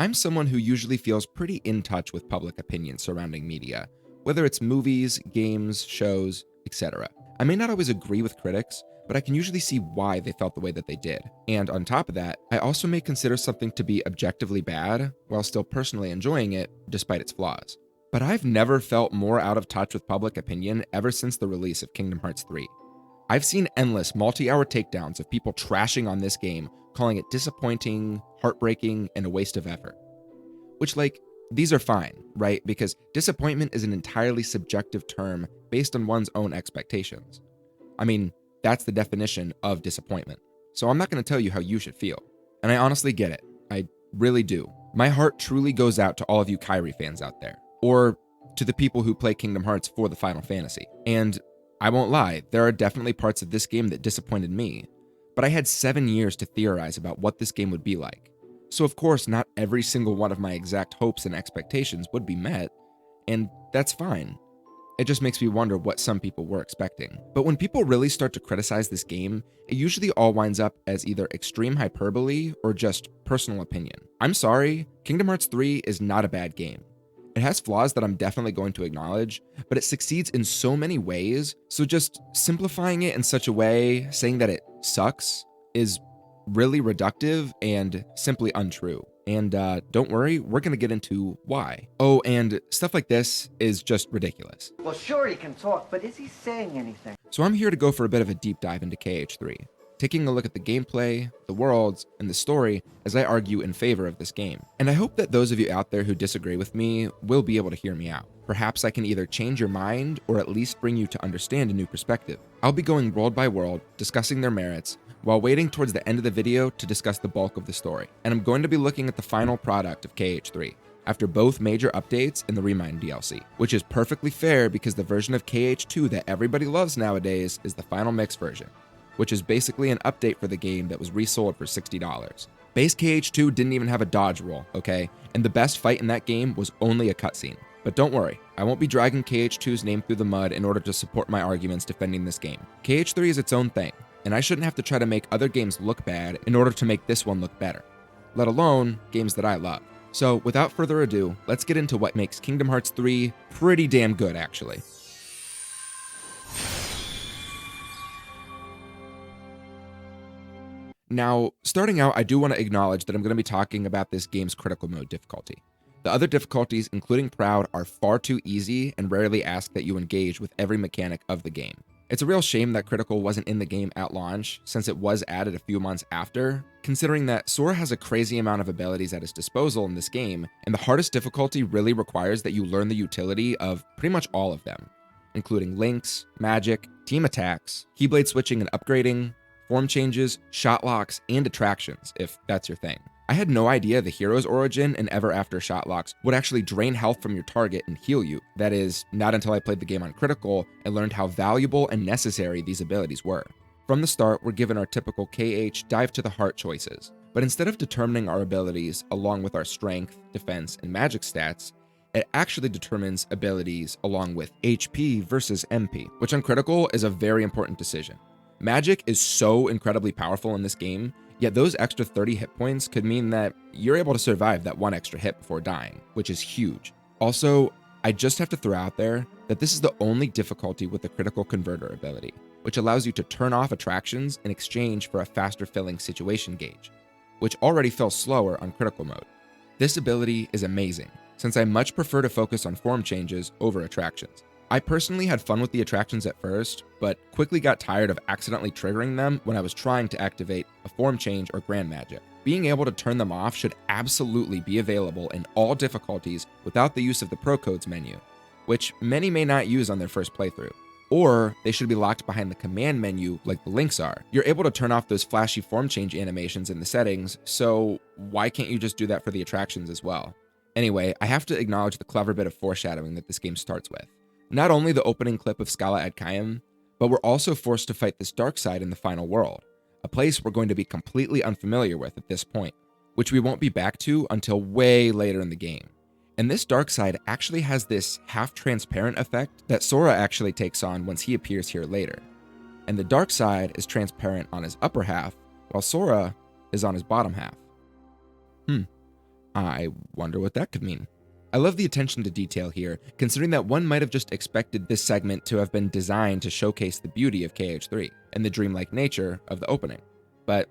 I'm someone who usually feels pretty in touch with public opinion surrounding media, whether it's movies, games, shows, etc. I may not always agree with critics, but I can usually see why they felt the way that they did. And on top of that, I also may consider something to be objectively bad while still personally enjoying it despite its flaws. But I've never felt more out of touch with public opinion ever since the release of Kingdom Hearts 3. I've seen endless multi-hour takedowns of people trashing on this game, calling it disappointing, heartbreaking, and a waste of effort. Which, these are fine, right? Because disappointment is an entirely subjective term based on one's own expectations. I mean, that's the definition of disappointment. So I'm not going to tell you how you should feel. And I honestly get it. I really do. My heart truly goes out to all of you Kyrie fans out there, or to the people who play Kingdom Hearts for the Final Fantasy. And I won't lie, there are definitely parts of this game that disappointed me, but I had 7 years to theorize about what this game would be like. So of course, not every single one of my exact hopes and expectations would be met, and that's fine. It just makes me wonder what some people were expecting. But when people really start to criticize this game, it usually all winds up as either extreme hyperbole or just personal opinion. I'm sorry, Kingdom Hearts 3 is not a bad game. It has flaws that I'm definitely going to acknowledge, but it succeeds in so many ways, so just simplifying it in such a way, saying that it sucks, is really reductive and simply untrue. And don't worry, we're going to get into why. Oh, and stuff like this is just ridiculous. Well, sure he can talk, but is he saying anything? So I'm here to go for a bit of a deep dive into KH3, taking a look at the gameplay, the worlds, and the story as I argue in favor of this game. And I hope that those of you out there who disagree with me will be able to hear me out. Perhaps I can either change your mind or at least bring you to understand a new perspective. I'll be going world by world, discussing their merits, while waiting towards the end of the video to discuss the bulk of the story. And I'm going to be looking at the final product of KH3, after both major updates and the Remind DLC, which is perfectly fair because the version of KH2 that everybody loves nowadays is the final mix version, which is basically an update for the game that was resold for $60. Base KH2 didn't even have a dodge roll, okay? And the best fight in that game was only a cutscene. But don't worry, I won't be dragging KH2's name through the mud in order to support my arguments defending this game. KH3 is its own thing, and I shouldn't have to try to make other games look bad in order to make this one look better, let alone games that I love. So without further ado, let's get into what makes Kingdom Hearts 3 pretty damn good, actually. Now, starting out, I do want to acknowledge that I'm going to be talking about this game's critical mode difficulty. The other difficulties, including Proud, are far too easy and rarely ask that you engage with every mechanic of the game. It's a real shame that Critical wasn't in the game at launch, since it was added a few months after, considering that Sora has a crazy amount of abilities at his disposal in this game, and the hardest difficulty really requires that you learn the utility of pretty much all of them, including links, magic, team attacks, keyblade switching and upgrading, form changes, shot locks, and attractions, if that's your thing. I had no idea the hero's origin and ever after shot locks would actually drain health from your target and heal you. That is, not until I played the game on Critical and learned how valuable and necessary these abilities were. From the start, we're given our typical KH dive to the heart choices, but instead of determining our abilities along with our strength, defense, and magic stats, it actually determines abilities along with HP versus MP, which on Critical is a very important decision. Magic is so incredibly powerful in this game, yet those extra 30 hit points could mean that you're able to survive that one extra hit before dying, which is huge. Also, I just have to throw out there that this is the only difficulty with the Critical Converter ability, which allows you to turn off attractions in exchange for a faster filling situation gauge, which already felt slower on Critical mode. This ability is amazing, since I much prefer to focus on form changes over attractions. I personally had fun with the attractions at first, but quickly got tired of accidentally triggering them when I was trying to activate a form change or grand magic. Being able to turn them off should absolutely be available in all difficulties without the use of the Pro Codes menu, which many may not use on their first playthrough. Or they should be locked behind the command menu like the links are. You're able to turn off those flashy form change animations in the settings, so why can't you just do that for the attractions as well? Anyway, I have to acknowledge the clever bit of foreshadowing that this game starts with. Not only the opening clip of Scala ad Caem, but we're also forced to fight this dark side in the final world, a place we're going to be completely unfamiliar with at this point, which we won't be back to until way later in the game. And this dark side actually has this half-transparent effect that Sora actually takes on once he appears here later. And the dark side is transparent on his upper half, while Sora is on his bottom half. I wonder what that could mean. I love the attention to detail here, considering that one might have just expected this segment to have been designed to showcase the beauty of KH3 and the dreamlike nature of the opening. But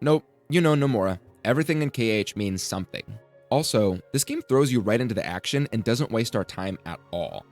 nope, Nomura, everything in KH means something. Also, this game throws you right into the action and doesn't waste our time at all.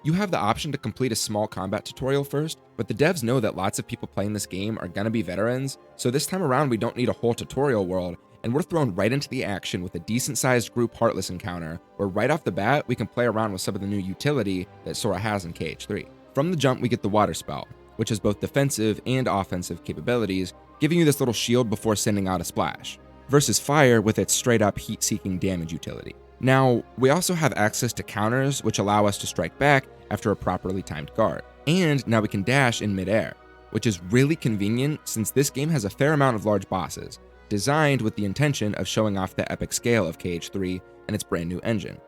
You have the option to complete a small combat tutorial first, but the devs know that lots of people playing this game are gonna be veterans, so this time around we don't need a whole tutorial world, and we're thrown right into the action with a decent-sized group Heartless encounter, where right off the bat we can play around with some of the new utility that Sora has in KH3. From the jump we get the Water Spell, which has both defensive and offensive capabilities, giving you this little shield before sending out a splash, versus Fire with its straight-up heat-seeking damage utility. Now, we also have access to counters, which allow us to strike back after a properly timed guard. And now we can dash in midair, which is really convenient since this game has a fair amount of large bosses, designed with the intention of showing off the epic scale of KH3 and its brand new engine.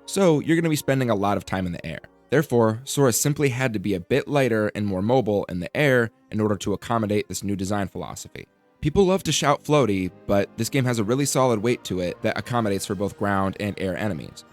So you're going to be spending a lot of time in the air. Therefore, Sora simply had to be a bit lighter and more mobile in the air in order to accommodate this new design philosophy. People love to shout floaty, but this game has a really solid weight to it that accommodates for both ground and air enemies.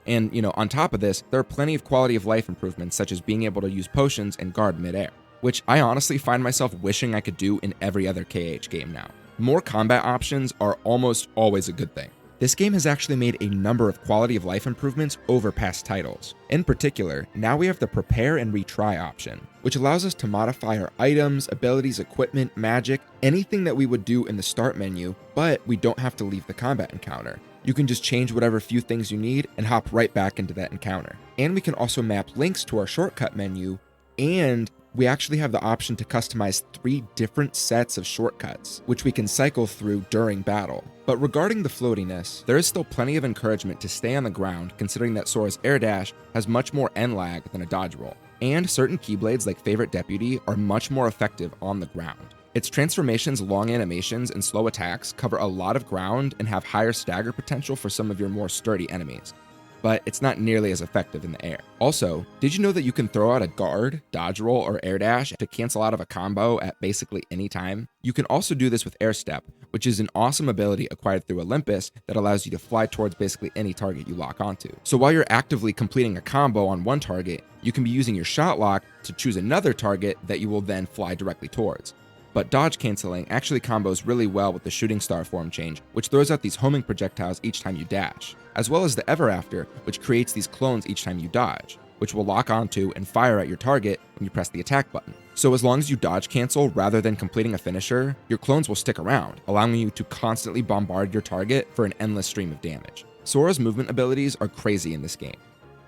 And, on top of this, there are plenty of quality of life improvements such as being able to use potions and guard midair, which I honestly find myself wishing I could do in every other KH game now. More combat options are almost always a good thing. This game has actually made a number of quality of life improvements over past titles. In particular, now we have the prepare and retry option, which allows us to modify our items, abilities, equipment, magic, anything that we would do in the start menu, but we don't have to leave the combat encounter. You can just change whatever few things you need and hop right back into that encounter. And we can also map links to our shortcut menu, and we actually have the option to customize 3 different sets of shortcuts, which we can cycle through during battle. But regarding the floatiness, there is still plenty of encouragement to stay on the ground, considering that Sora's air dash has much more end lag than a dodge roll. And certain Keyblades like Favorite Deputy are much more effective on the ground. Its transformations, long animations, and slow attacks cover a lot of ground and have higher stagger potential for some of your more sturdy enemies, but it's not nearly as effective in the air. Also, did you know that you can throw out a guard, dodge roll, or air dash to cancel out of a combo at basically any time? You can also do this with air step, which is an awesome ability acquired through Olympus that allows you to fly towards basically any target you lock onto. So while you're actively completing a combo on one target, you can be using your shot lock to choose another target that you will then fly directly towards. But dodge canceling actually combos really well with the shooting star form change, which throws out these homing projectiles each time you dash, as well as the Ever After, which creates these clones each time you dodge, which will lock onto and fire at your target when you press the attack button. So as long as you dodge cancel rather than completing a finisher, your clones will stick around, allowing you to constantly bombard your target for an endless stream of damage. Sora's movement abilities are crazy in this game.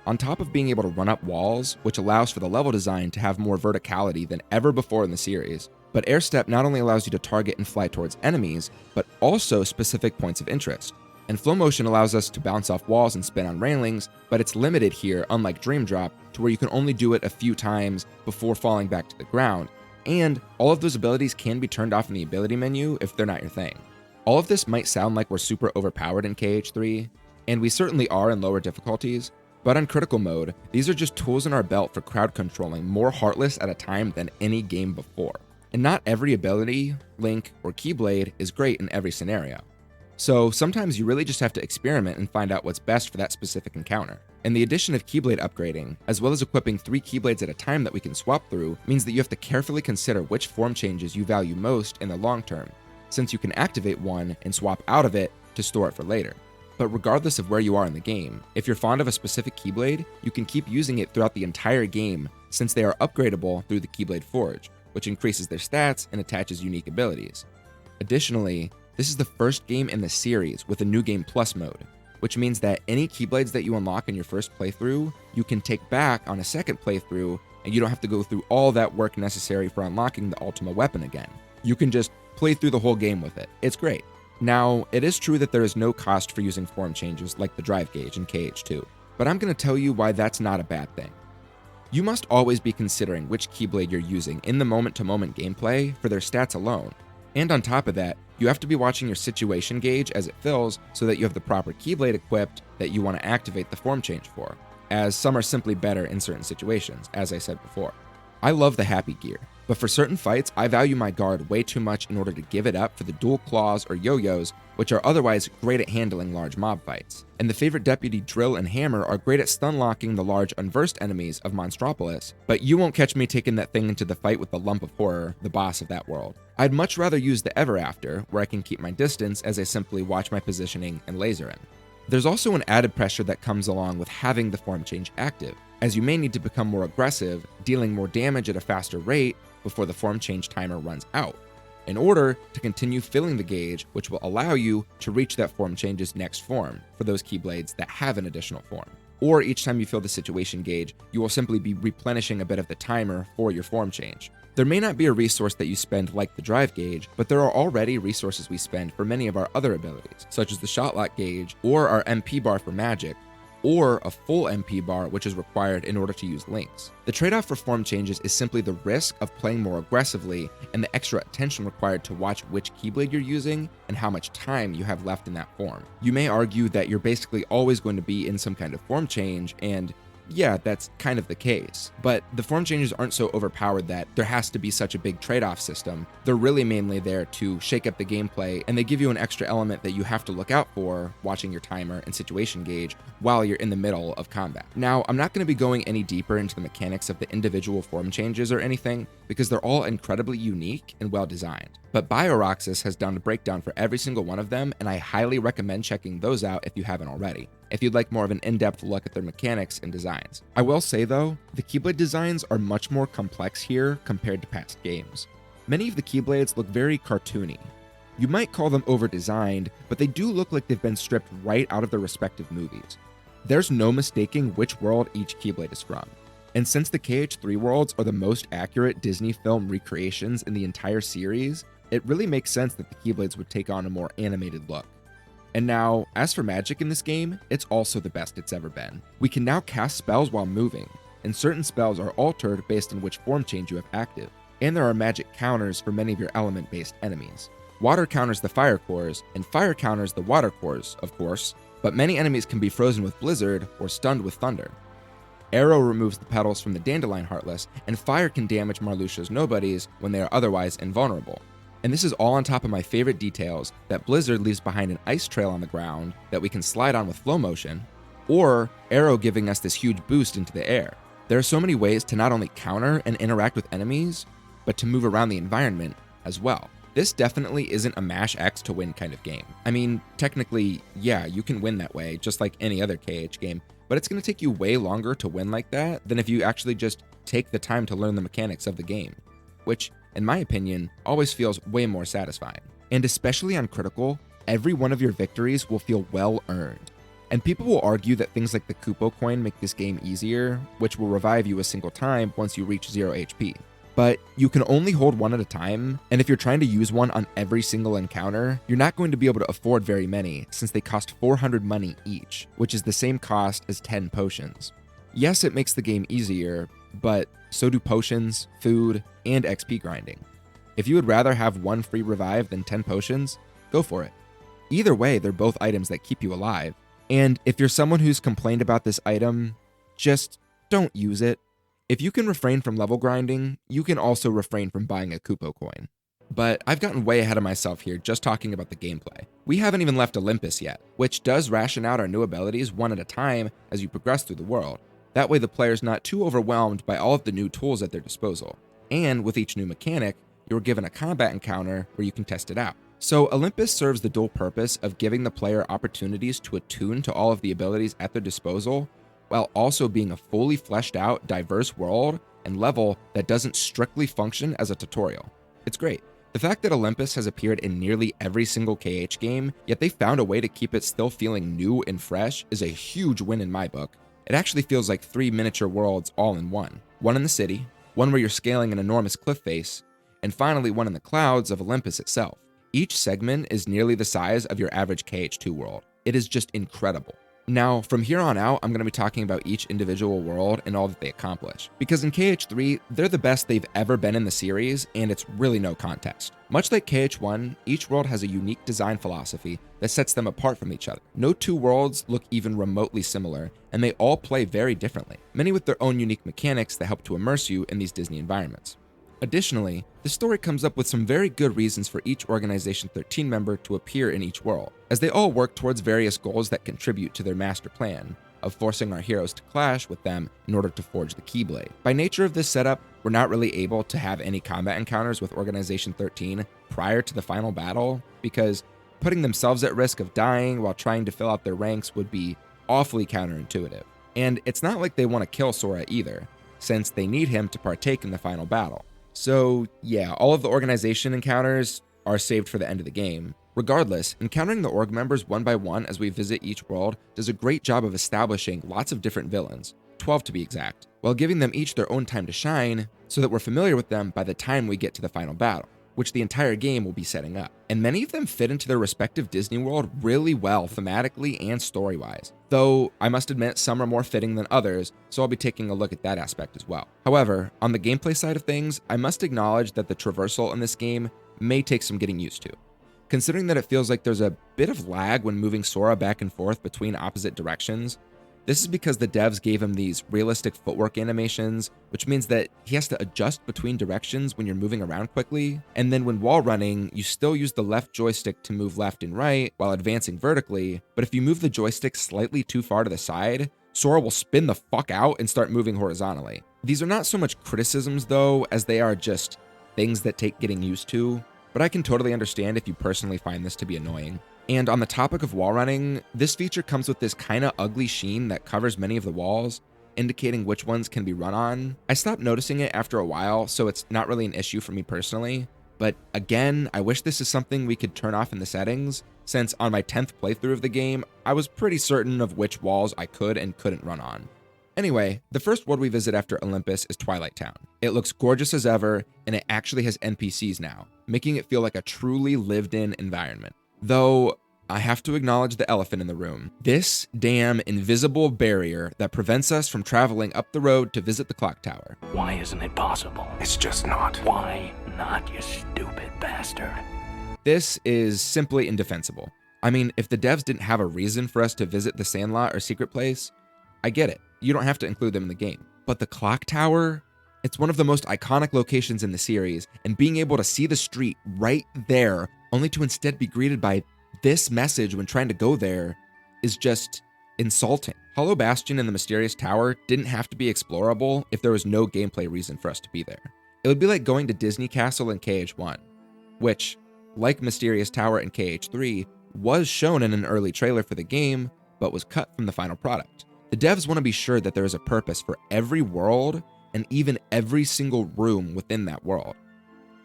On top of being able to run up walls, which allows for the level design to have more verticality than ever before in the series, but air step not only allows you to target and fly towards enemies, but also specific points of interest. And flow motion allows us to bounce off walls and spin on railings, but it's limited here, unlike Dream Drop, to where you can only do it a few times before falling back to the ground, and all of those abilities can be turned off in the ability menu if they're not your thing. All of this might sound like we're super overpowered in KH3, and we certainly are in lower difficulties, but on critical mode, these are just tools in our belt for crowd controlling more Heartless at a time than any game before. And not every ability, link, or Keyblade is great in every scenario. So sometimes you really just have to experiment and find out what's best for that specific encounter. And the addition of Keyblade upgrading, as well as equipping 3 Keyblades at a time that we can swap through, means that you have to carefully consider which form changes you value most in the long term, since you can activate one and swap out of it to store it for later. But regardless of where you are in the game, if you're fond of a specific Keyblade, you can keep using it throughout the entire game since they are upgradable through the Keyblade Forge, which increases their stats and attaches unique abilities. Additionally, this is the first game in the series with a New Game Plus mode, which means that any Keyblades that you unlock in your first playthrough, you can take back on a second playthrough, and you don't have to go through all that work necessary for unlocking the Ultima weapon again. You can just play through the whole game with it. It's great. Now, it is true that there is no cost for using form changes like the drive gauge in KH2, but I'm going to tell you why that's not a bad thing. You must always be considering which Keyblade you're using in the moment-to-moment gameplay for their stats alone. And on top of that, you have to be watching your situation gauge as it fills so that you have the proper Keyblade equipped that you want to activate the form change for, as some are simply better in certain situations, as I said before. I love the Happy Gear, But for certain fights, I value my guard way too much in order to give it up for the dual claws or yo-yos, which are otherwise great at handling large mob fights. And the favorite deputy drill and hammer are great at stun locking the large unversed enemies of Monstropolis, but you won't catch me taking that thing into the fight with the lump of horror, the boss of that world. I'd much rather use the ever after, where I can keep my distance as I simply watch my positioning and laser in. There's also an added pressure that comes along with having the form change active, as you may need to become more aggressive, dealing more damage at a faster rate before the form change timer runs out, in order to continue filling the gauge, which will allow you to reach that form change's next form for those Keyblades that have an additional form. Or each time you fill the situation gauge, you will simply be replenishing a bit of the timer for your form change. There may not be a resource that you spend like the drive gauge, but there are already resources we spend for many of our other abilities, such as the shot lock gauge, or our MP bar for magic, or a full MP bar, which is required in order to use links. The trade-off for form changes is simply the risk of playing more aggressively and the extra attention required to watch which Keyblade you're using and how much time you have left in that form. You may argue that you're basically always going to be in some kind of form change, and yeah, that's kind of the case, but the form changes aren't so overpowered that there has to be such a big trade-off system. They're really mainly there to shake up the gameplay, and they give you an extra element that you have to look out for watching your timer and situation gauge while you're in the middle of combat. Now, I'm not going to be going any deeper into the mechanics of the individual form changes or anything, because they're all incredibly unique and well designed. But BioRoxas has done a breakdown for every single one of them, and I highly recommend checking those out if you haven't already, if you'd like more of an in-depth look at their mechanics and designs. I will say though, the Keyblade designs are much more complex here compared to past games. Many of the Keyblades look very cartoony. You might call them over-designed, but they do look like they've been stripped right out of their respective movies. There's no mistaking which world each Keyblade is from. And since the KH3 worlds are the most accurate Disney film recreations in the entire series, it really makes sense that the Keyblades would take on a more animated look. And now, as for magic in this game, it's also the best it's ever been. We can now cast spells while moving, and certain spells are altered based on which form change you have active. And there are magic counters for many of your element-based enemies. Water counters the fire cores, and fire counters the water cores, of course, but many enemies can be frozen with blizzard or stunned with thunder. Arrow removes the petals from the Dandelion Heartless, and fire can damage Marluxia's nobodies when they are otherwise invulnerable. And this is all on top of my favorite details, that Blizzard leaves behind an ice trail on the ground that we can slide on with flow motion, or Arrow giving us this huge boost into the air. There are so many ways to not only counter and interact with enemies, but to move around the environment as well. This definitely isn't a mash X to win kind of game. I mean, technically, yeah, you can win that way, just like any other KH game, but it's going to take you way longer to win like that than if you actually just take the time to learn the mechanics of the game, which, in my opinion, always feels way more satisfying. And especially on Critical, every one of your victories will feel well earned. And people will argue that things like the Kupo coin make this game easier, which will revive you a single time once you reach 0 HP. But you can only hold one at a time, and if you're trying to use one on every single encounter, you're not going to be able to afford very many, since they cost 400 money each, which is the same cost as 10 potions. Yes, it makes the game easier, but so do potions, food, and XP grinding. If you would rather have one free revive than 10 potions, go for it. Either way, they're both items that keep you alive. And if you're someone who's complained about this item, just don't use it. If you can refrain from level grinding, you can also refrain from buying a Kupo coin. But I've gotten way ahead of myself here just talking about the gameplay. We haven't even left Olympus yet, which does ration out our new abilities one at a time as you progress through the world. That way the player's not too overwhelmed by all of the new tools at their disposal. And with each new mechanic, you're given a combat encounter where you can test it out. So Olympus serves the dual purpose of giving the player opportunities to attune to all of the abilities at their disposal, while also being a fully fleshed out, diverse world and level that doesn't strictly function as a tutorial. It's great. The fact that Olympus has appeared in nearly every single KH game, yet they found a way to keep it still feeling new and fresh, is a huge win in my book. It actually feels like 3 miniature worlds all in one. One in the city, one where you're scaling an enormous cliff face, and finally one in the clouds of Olympus itself. Each segment is nearly the size of your average KH2 world. It is just incredible. Now, from here on out, I'm going to be talking about each individual world and all that they accomplish. Because in KH3, they're the best they've ever been in the series, and it's really no contest. Much like KH1, each world has a unique design philosophy that sets them apart from each other. No two worlds look even remotely similar, and they all play very differently, many with their own unique mechanics that help to immerse you in these Disney environments. Additionally, the story comes up with some very good reasons for each Organization 13 member to appear in each world, as they all work towards various goals that contribute to their master plan of forcing our heroes to clash with them in order to forge the Keyblade. By nature of this setup, we're not really able to have any combat encounters with Organization 13 prior to the final battle, because putting themselves at risk of dying while trying to fill out their ranks would be awfully counterintuitive. And it's not like they want to kill Sora either, since they need him to partake in the final battle. So yeah, all of the organization encounters are saved for the end of the game. Regardless, encountering the org members one by one as we visit each world does a great job of establishing lots of different villains, 12 to be exact, while giving them each their own time to shine so that we're familiar with them by the time we get to the final battle, which the entire game will be setting up. And many of them fit into their respective Disney World really well thematically and story-wise, though I must admit some are more fitting than others, so I'll be taking a look at that aspect as well. However, on the gameplay side of things, I must acknowledge that the traversal in this game may take some getting used to, considering that it feels like there's a bit of lag when moving Sora back and forth between opposite directions. This is because the devs gave him these realistic footwork animations, which means that he has to adjust between directions when you're moving around quickly, and then when wall running, you still use the left joystick to move left and right while advancing vertically, but if you move the joystick slightly too far to the side, Sora will spin the fuck out and start moving horizontally. These are not so much criticisms though, as they are just things that take getting used to, but I can totally understand if you personally find this to be annoying. And on the topic of wall running, this feature comes with this kinda ugly sheen that covers many of the walls, indicating which ones can be run on. I stopped noticing it after a while, so it's not really an issue for me personally, but again, I wish this is something we could turn off in the settings, since on my 10th playthrough of the game, I was pretty certain of which walls I could and couldn't run on. Anyway, the first world we visit after Olympus is Twilight Town. It looks gorgeous as ever, and it actually has NPCs now, making it feel like a truly lived-in environment. Though, I have to acknowledge the elephant in the room. This damn invisible barrier that prevents us from traveling up the road to visit the clock tower. Why isn't it possible? It's just not. Why not, you stupid bastard? This is simply indefensible. I mean, if the devs didn't have a reason for us to visit the Sandlot or Secret Place, I get it. You don't have to include them in the game. But the clock tower? It's one of the most iconic locations in the series, and being able to see the street right there, only to instead be greeted by this message when trying to go there, is just insulting. Hollow Bastion and the Mysterious Tower didn't have to be explorable if there was no gameplay reason for us to be there. It would be like going to Disney Castle in KH1, which, like Mysterious Tower and KH3, was shown in an early trailer for the game, but was cut from the final product. The devs want to be sure that there is a purpose for every world and even every single room within that world.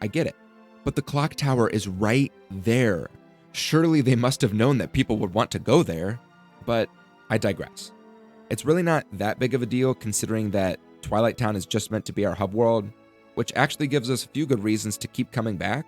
I get it, but the clock tower is right there. Surely they must have known that people would want to go there, but I digress. It's really not that big of a deal considering that Twilight Town is just meant to be our hub world, which actually gives us a few good reasons to keep coming back,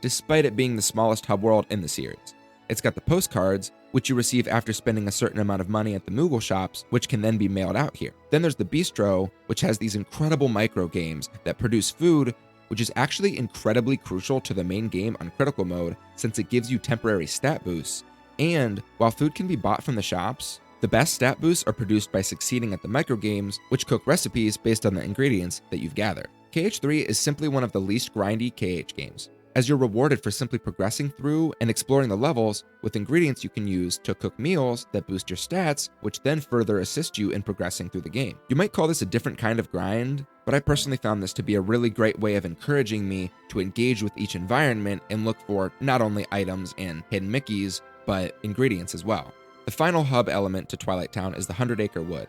despite it being the smallest hub world in the series. It's got the postcards, which you receive after spending a certain amount of money at the Moogle shops, which can then be mailed out here. Then there's the Bistro, which has these incredible micro games that produce food, which is actually incredibly crucial to the main game on critical mode since it gives you temporary stat boosts. And while food can be bought from the shops, the best stat boosts are produced by succeeding at the micro games, which cook recipes based on the ingredients that you've gathered. KH3 is simply one of the least grindy KH games, as you're rewarded for simply progressing through and exploring the levels with ingredients you can use to cook meals that boost your stats, which then further assist you in progressing through the game. You might call this a different kind of grind, but I personally found this to be a really great way of encouraging me to engage with each environment and look for not only items and hidden Mickeys, but ingredients as well. The final hub element to Twilight Town is the 100-acre wood,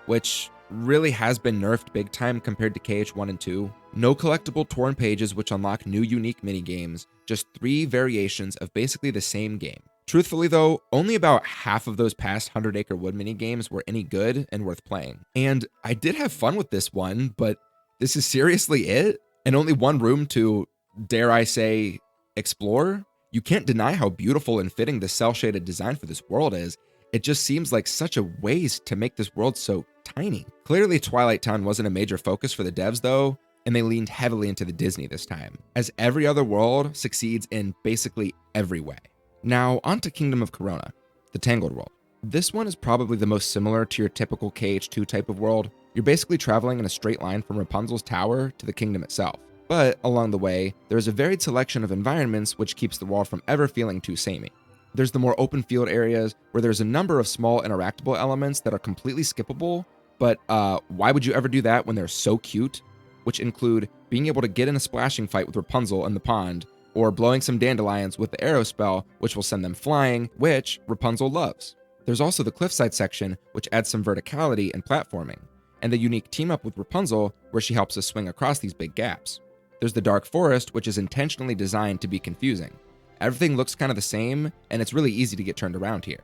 which really has been nerfed big time compared to KH1 and 2. No collectible torn pages which unlock new unique minigames, just 3 variations of basically the same game. Truthfully though, only about half of those past 100-acre wood minigames were any good and worth playing. And I did have fun with this one, but this is seriously it? And only one room to, dare I say, explore? You can't deny how beautiful and fitting the cel-shaded design for this world is. It just seems like such a waste to make this world so tiny. Clearly Twilight Town wasn't a major focus for the devs though, and they leaned heavily into the Disney this time, as every other world succeeds in basically every way. Now onto Kingdom of Corona, the Tangled world. This one is probably the most similar to your typical KH2 type of world. You're basically traveling in a straight line from Rapunzel's tower to the kingdom itself. But along the way, there is a varied selection of environments which keeps the world from ever feeling too samey. There's the more open field areas where there's a number of small interactable elements that are completely skippable, but why would you ever do that when they're so cute? Which include being able to get in a splashing fight with Rapunzel in the pond, or blowing some dandelions with the arrow spell, which will send them flying, which Rapunzel loves. There's also the cliffside section, which adds some verticality and platforming, and a unique team up with Rapunzel, where she helps us swing across these big gaps. There's the dark forest, which is intentionally designed to be confusing. Everything looks kind of the same, and it's really easy to get turned around here.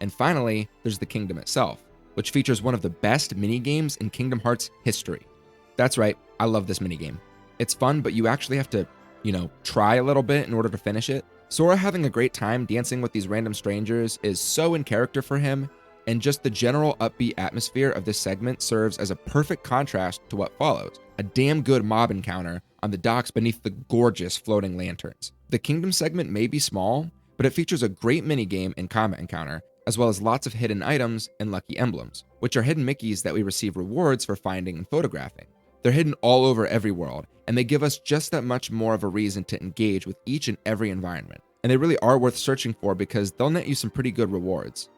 And finally, there's the kingdom itself, which features one of the best minigames in Kingdom Hearts history. That's right, I love this minigame. It's fun, but you actually have to, try a little bit in order to finish it. Sora having a great time dancing with these random strangers is so in character for him, and just the general upbeat atmosphere of this segment serves as a perfect contrast to what follows, a damn good mob encounter on the docks beneath the gorgeous floating lanterns. The kingdom segment may be small, but it features a great minigame and combat encounter, as well as lots of hidden items and lucky emblems, which are hidden Mickeys that we receive rewards for finding and photographing. They're hidden all over every world, and they give us just that much more of a reason to engage with each and every environment. And they really are worth searching for because they'll net you some pretty good rewards.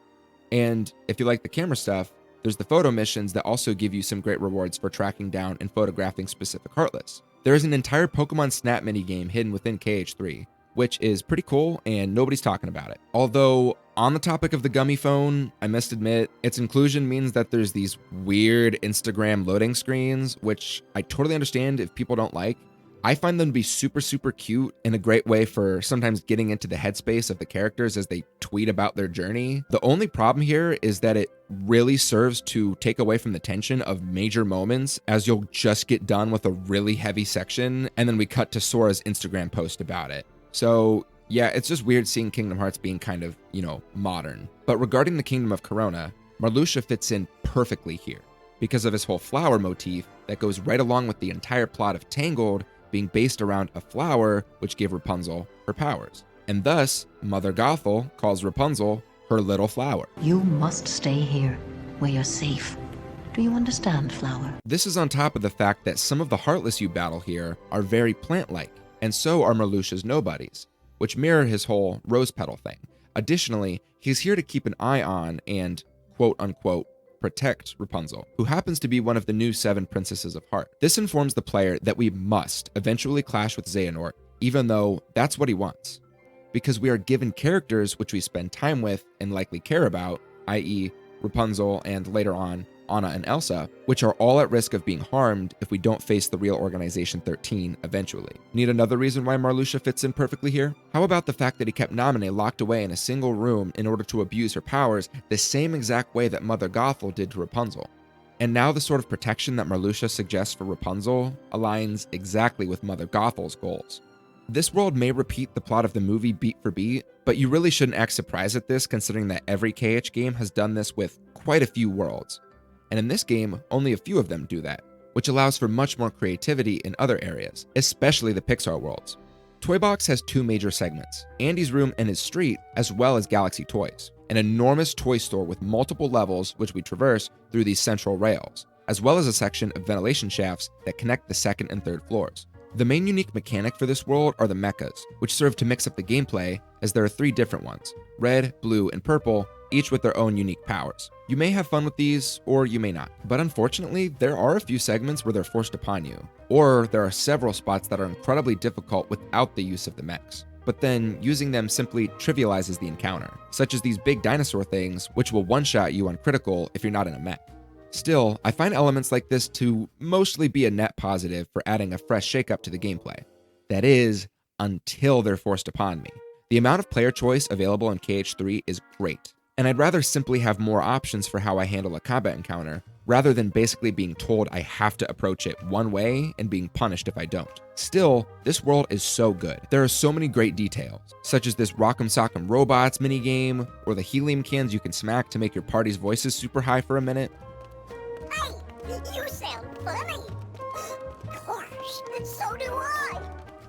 And if you like the camera stuff, there's the photo missions that also give you some great rewards for tracking down and photographing specific Heartless. There is an entire Pokemon Snap minigame hidden within KH3, which is pretty cool and nobody's talking about it. Although, on the topic of the gummy phone, I must admit, its inclusion means that there's these weird Instagram loading screens, which I totally understand if people don't like. I find them to be super, super cute and a great way for sometimes getting into the headspace of the characters as they tweet about their journey. The only problem here is that it really serves to take away from the tension of major moments, as you'll just get done with a really heavy section and then we cut to Sora's Instagram post about it. So yeah, it's just weird seeing Kingdom Hearts being kind of, modern. But regarding the Kingdom of Corona, Marluxia fits in perfectly here because of his whole flower motif that goes right along with the entire plot of Tangled being based around a flower which gave Rapunzel her powers. And thus, Mother Gothel calls Rapunzel her little flower. You must stay here, where you're safe. Do you understand, flower? This is on top of the fact that some of the Heartless you battle here are very plant-like, and so are Marluxia's nobodies, which mirror his whole rose petal thing. Additionally, he's here to keep an eye on and, quote-unquote, protect Rapunzel, who happens to be one of the new 7 Princesses of Heart. This informs the player that we must eventually clash with Xehanort, even though that's what he wants. Because we are given characters which we spend time with and likely care about, i.e. Rapunzel and later on, Anna and Elsa, which are all at risk of being harmed if we don't face the real Organization 13 eventually. Need another reason why Marluxia fits in perfectly here? How about the fact that he kept Naminé locked away in a single room in order to abuse her powers the same exact way that Mother Gothel did to Rapunzel? And now the sort of protection that Marluxia suggests for Rapunzel aligns exactly with Mother Gothel's goals. This world may repeat the plot of the movie beat for beat, but you really shouldn't act surprised at this considering that every KH game has done this with quite a few worlds. And in this game, only a few of them do that, which allows for much more creativity in other areas, especially the Pixar worlds. Toybox has 2 major segments, Andy's room and his street, as well as Galaxy Toys, an enormous toy store with multiple levels which we traverse through these central rails, as well as a section of ventilation shafts that connect the 2nd and 3rd floors. The main unique mechanic for this world are the mechas, which serve to mix up the gameplay as there are 3 different ones, red, blue, and purple, each with their own unique powers. You may have fun with these, or you may not. But unfortunately, there are a few segments where they're forced upon you, or there are several spots that are incredibly difficult without the use of the mechs. But then, using them simply trivializes the encounter, such as these big dinosaur things, which will one-shot you on critical if you're not in a mech. Still, I find elements like this to mostly be a net positive for adding a fresh shakeup to the gameplay. That is, until they're forced upon me. The amount of player choice available in KH3 is great, and I'd rather simply have more options for how I handle a combat encounter, rather than basically being told I have to approach it one way and being punished if I don't. Still, this world is so good. There are so many great details, such as this Rock'em Sock'em Robots minigame, or the helium cans you can smack to make your party's voices super high for a minute. Hey, you sound funny. Of course, so do I.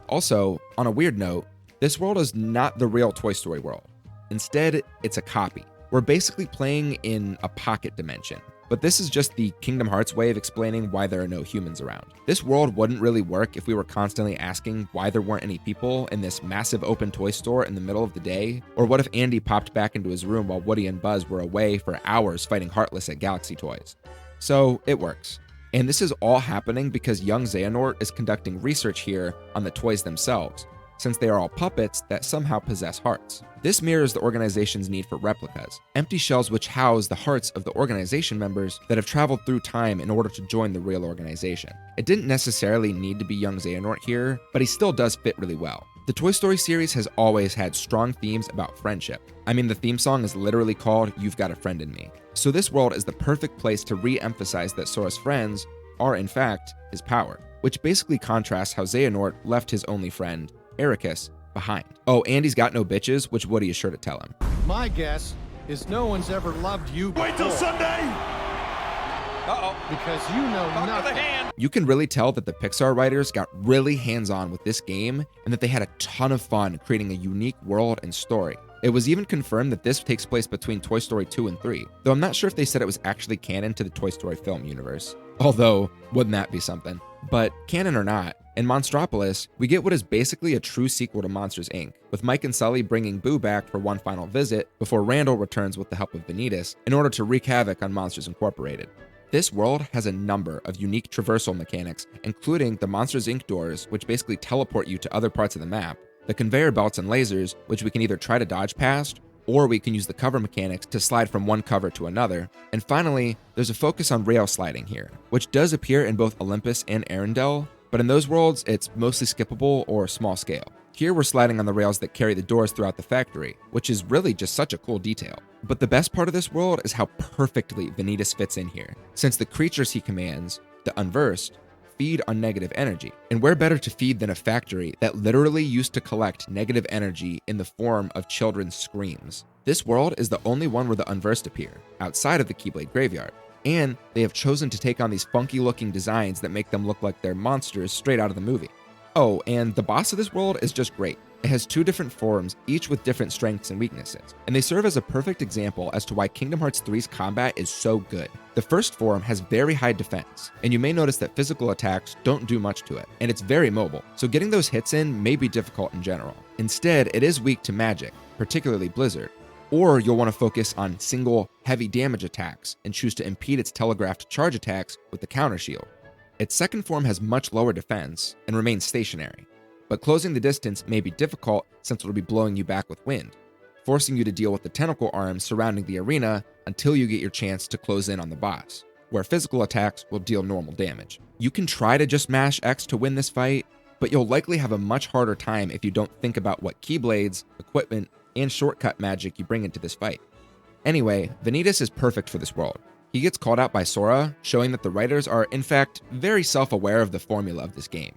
Also, on a weird note, this world is not the real Toy Story world. Instead, it's a copy. We're basically playing in a pocket dimension, but this is just the Kingdom Hearts way of explaining why there are no humans around. This world wouldn't really work if we were constantly asking why there weren't any people in this massive open toy store in the middle of the day, or what if Andy popped back into his room while Woody and Buzz were away for hours fighting Heartless at Galaxy Toys. So it works. And this is all happening because young Xehanort is conducting research here on the toys themselves, since they are all puppets that somehow possess hearts. This mirrors the organization's need for replicas, empty shells which house the hearts of the organization members that have traveled through time in order to join the real organization. It didn't necessarily need to be young Xehanort here, but he still does fit really well. The Toy Story series has always had strong themes about friendship. I mean, the theme song is literally called You've Got a Friend in Me. So this world is the perfect place to re-emphasize that Sora's friends are in fact his power, which basically contrasts how Xehanort left his only friend, Ericus, behind. Oh, and he's got no bitches, which Woody is sure to tell him. My guess is no one's ever loved you before. Wait till Sunday! Because you know nothing. You can really tell that the Pixar writers got really hands-on with this game and that they had a ton of fun creating a unique world and story. It was even confirmed that this takes place between Toy Story 2 and 3, though I'm not sure if they said it was actually canon to the Toy Story film universe. Although, wouldn't that be something? But canon or not, in Monstropolis, we get what is basically a true sequel to Monsters, Inc., with Mike and Sully bringing Boo back for one final visit before Randall returns with the help of Vanitas in order to wreak havoc on Monsters Incorporated. This world has a number of unique traversal mechanics, including the Monsters, Inc. doors, which basically teleport you to other parts of the map, the conveyor belts and lasers, which we can either try to dodge past, or we can use the cover mechanics to slide from one cover to another. And finally, there's a focus on rail sliding here, which does appear in both Olympus and Arendelle, but in those worlds, it's mostly skippable or small scale. Here we're sliding on the rails that carry the doors throughout the factory, which is really just such a cool detail. But the best part of this world is how perfectly Vanitas fits in here, since the creatures he commands, the Unversed, feed on negative energy. And where better to feed than a factory that literally used to collect negative energy in the form of children's screams. This world is the only one where the Unversed appear, outside of the Keyblade Graveyard. And they have chosen to take on these funky looking designs that make them look like they're monsters straight out of the movie. Oh, and the boss of this world is just great. It has two different forms, each with different strengths and weaknesses, and they serve as a perfect example as to why Kingdom Hearts 3's combat is so good. The first form has very high defense, and you may notice that physical attacks don't do much to it, and it's very mobile, so getting those hits in may be difficult in general. Instead, it is weak to magic, particularly Blizzard, or you'll want to focus on single, heavy damage attacks and choose to impede its telegraphed charge attacks with the counter shield. Its second form has much lower defense and remains stationary, but closing the distance may be difficult since it'll be blowing you back with wind, forcing you to deal with the tentacle arms surrounding the arena until you get your chance to close in on the boss, where physical attacks will deal normal damage. You can try to just mash X to win this fight, but you'll likely have a much harder time if you don't think about what keyblades, equipment, and shortcut magic you bring into this fight. Anyway, Vanitas is perfect for this world. He gets called out by Sora, showing that the writers are in fact very self-aware of the formula of this game.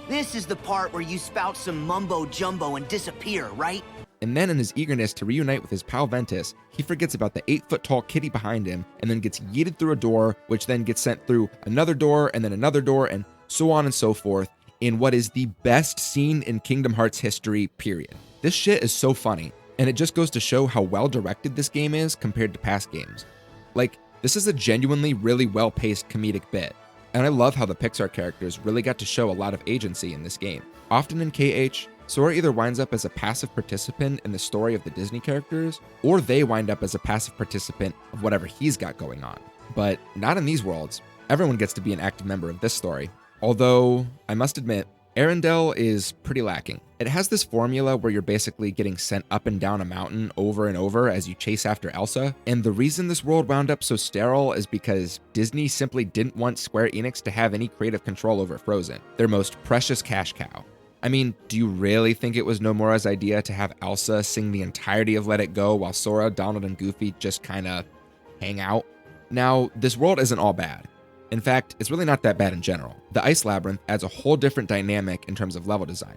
This is the part where you spout some mumbo-jumbo and disappear, right? And then in his eagerness to reunite with his pal Ventus, he forgets about the 8-foot-tall kitty behind him and then gets yeeted through a door, which then gets sent through another door and then another door and so on and so forth in what is the best scene in Kingdom Hearts history, period. This shit is so funny, and it just goes to show how well directed this game is compared to past games. Like, this is a genuinely really well-paced comedic bit, and I love how the Pixar characters really got to show a lot of agency in this game. Often in KH, Sora either winds up as a passive participant in the story of the Disney characters, or they wind up as a passive participant of whatever he's got going on. But not in these worlds. Everyone gets to be an active member of this story. Although, I must admit, Arendelle is pretty lacking. It has this formula where you're basically getting sent up and down a mountain over and over as you chase after Elsa, and the reason this world wound up so sterile is because Disney simply didn't want Square Enix to have any creative control over Frozen, their most precious cash cow. I mean, do you really think it was Nomura's idea to have Elsa sing the entirety of Let It Go while Sora, Donald, and Goofy just kinda hang out? Now, this world isn't all bad. In fact, it's really not that bad in general. The Ice Labyrinth adds a whole different dynamic in terms of level design.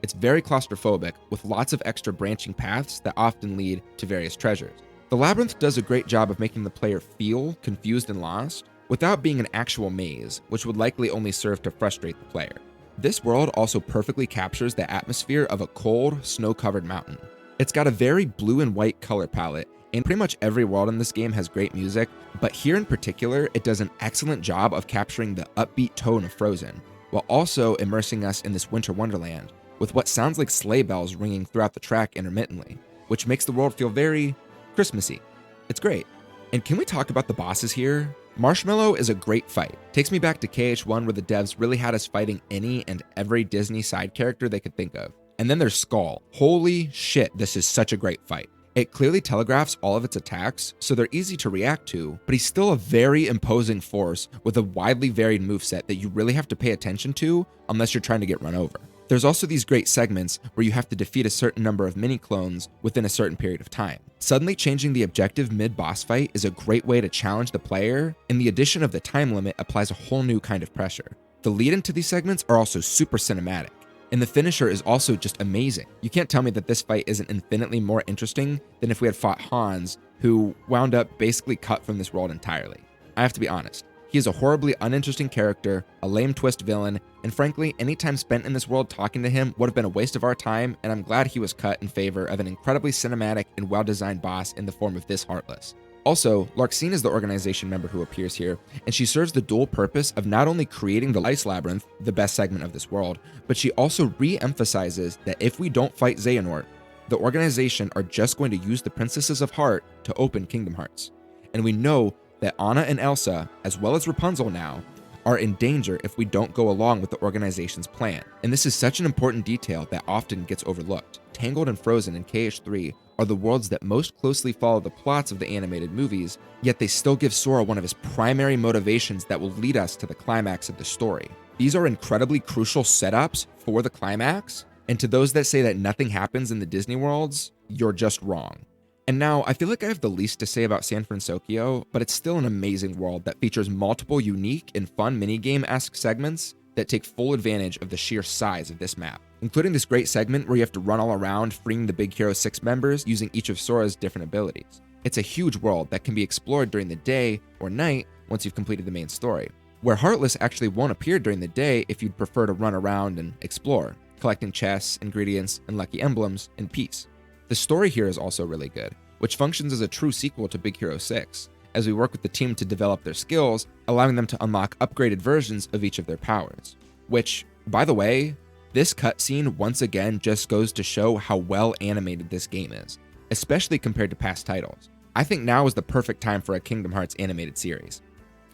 It's very claustrophobic, with lots of extra branching paths that often lead to various treasures. The Labyrinth does a great job of making the player feel confused and lost, without being an actual maze, which would likely only serve to frustrate the player. This world also perfectly captures the atmosphere of a cold, snow-covered mountain. It's got a very blue and white color palette, And pretty much every world in this game has great music, but here in particular, it does an excellent job of capturing the upbeat tone of Frozen, while also immersing us in this winter wonderland, with what sounds like sleigh bells ringing throughout the track intermittently, which makes the world feel very Christmassy. It's great. And can we talk about the bosses here? Marshmallow is a great fight. Takes me back to KH1 where the devs really had us fighting any and every Disney side character they could think of. And then there's Skull. Holy shit, this is such a great fight. It clearly telegraphs all of its attacks, so they're easy to react to, but he's still a very imposing force with a widely varied moveset that you really have to pay attention to unless you're trying to get run over. There's also these great segments where you have to defeat a certain number of mini-clones within a certain period of time. Suddenly changing the objective mid-boss fight is a great way to challenge the player, and the addition of the time limit applies a whole new kind of pressure. The lead into these segments are also super cinematic, and the finisher is also just amazing. You can't tell me that this fight isn't infinitely more interesting than if we had fought Hans, who wound up basically cut from this world entirely. I have to be honest. He is a horribly uninteresting character, a lame twist villain, and frankly, any time spent in this world talking to him would have been a waste of our time, and I'm glad he was cut in favor of an incredibly cinematic and well-designed boss in the form of this Heartless. Also, Larxene is the organization member who appears here, and she serves the dual purpose of not only creating the Ice Labyrinth, the best segment of this world, but she also re-emphasizes that if we don't fight Xehanort, the organization are just going to use the Princesses of Heart to open Kingdom Hearts. And we know that Anna and Elsa, as well as Rapunzel now, are in danger if we don't go along with the organization's plan. And this is such an important detail that often gets overlooked. Tangled and Frozen and KH3 are the worlds that most closely follow the plots of the animated movies, yet they still give Sora one of his primary motivations that will lead us to the climax of the story. These are incredibly crucial setups for the climax, and to those that say that nothing happens in the Disney worlds, you're just wrong. And now, I feel like I have the least to say about San Francisco, but it's still an amazing world that features multiple unique and fun minigame-esque segments that take full advantage of the sheer size of this map, including this great segment where you have to run all around freeing the Big Hero 6 members using each of Sora's different abilities. It's a huge world that can be explored during the day or night once you've completed the main story, where Heartless actually won't appear during the day if you'd prefer to run around and explore, collecting chests, ingredients, and lucky emblems in peace. The story here is also really good, which functions as a true sequel to Big Hero 6, as we work with the team to develop their skills, allowing them to unlock upgraded versions of each of their powers. Which, by the way, this cutscene once again just goes to show how well animated this game is, especially compared to past titles. I think now is the perfect time for a Kingdom Hearts animated series.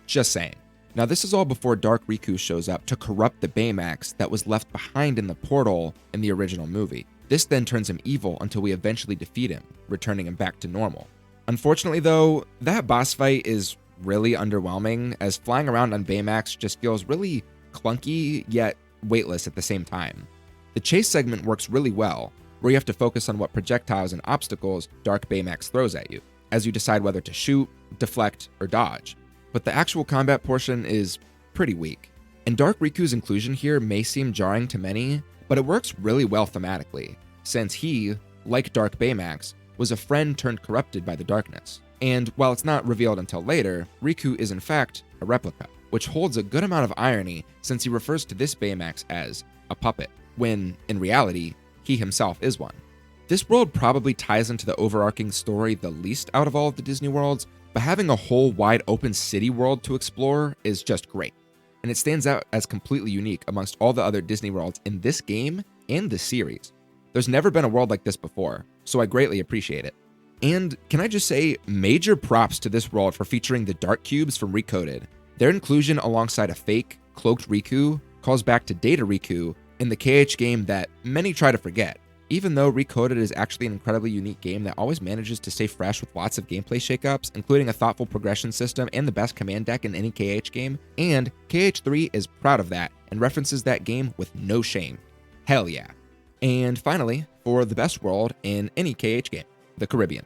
Just saying. Now this is all before Dark Riku shows up to corrupt the Baymax that was left behind in the portal in the original movie. This then turns him evil until we eventually defeat him, returning him back to normal. Unfortunately though, that boss fight is really underwhelming, as flying around on Baymax just feels really clunky yet weightless at the same time. The chase segment works really well, where you have to focus on what projectiles and obstacles Dark Baymax throws at you, as you decide whether to shoot, deflect, or dodge. But the actual combat portion is pretty weak. And Dark Riku's inclusion here may seem jarring to many, but it works really well thematically, since he, like Dark Baymax, was a friend turned corrupted by the darkness. And while it's not revealed until later, Riku is in fact a replica, which holds a good amount of irony since he refers to this Baymax as a puppet, when, in reality, he himself is one. This world probably ties into the overarching story the least out of all of the Disney worlds, but having a whole wide open city world to explore is just great. And it stands out as completely unique amongst all the other Disney worlds in this game and this series. There's never been a world like this before, so I greatly appreciate it. And can I just say, major props to this world for featuring the Dark Cubes from Recoded. Their inclusion alongside a fake, cloaked Riku calls back to Data Riku in the KH game that many try to forget, even though Recoded is actually an incredibly unique game that always manages to stay fresh with lots of gameplay shakeups, including a thoughtful progression system and the best command deck in any KH game, and KH3 is proud of that and references that game with no shame. Hell yeah. And finally, for the best world in any KH game, the Caribbean.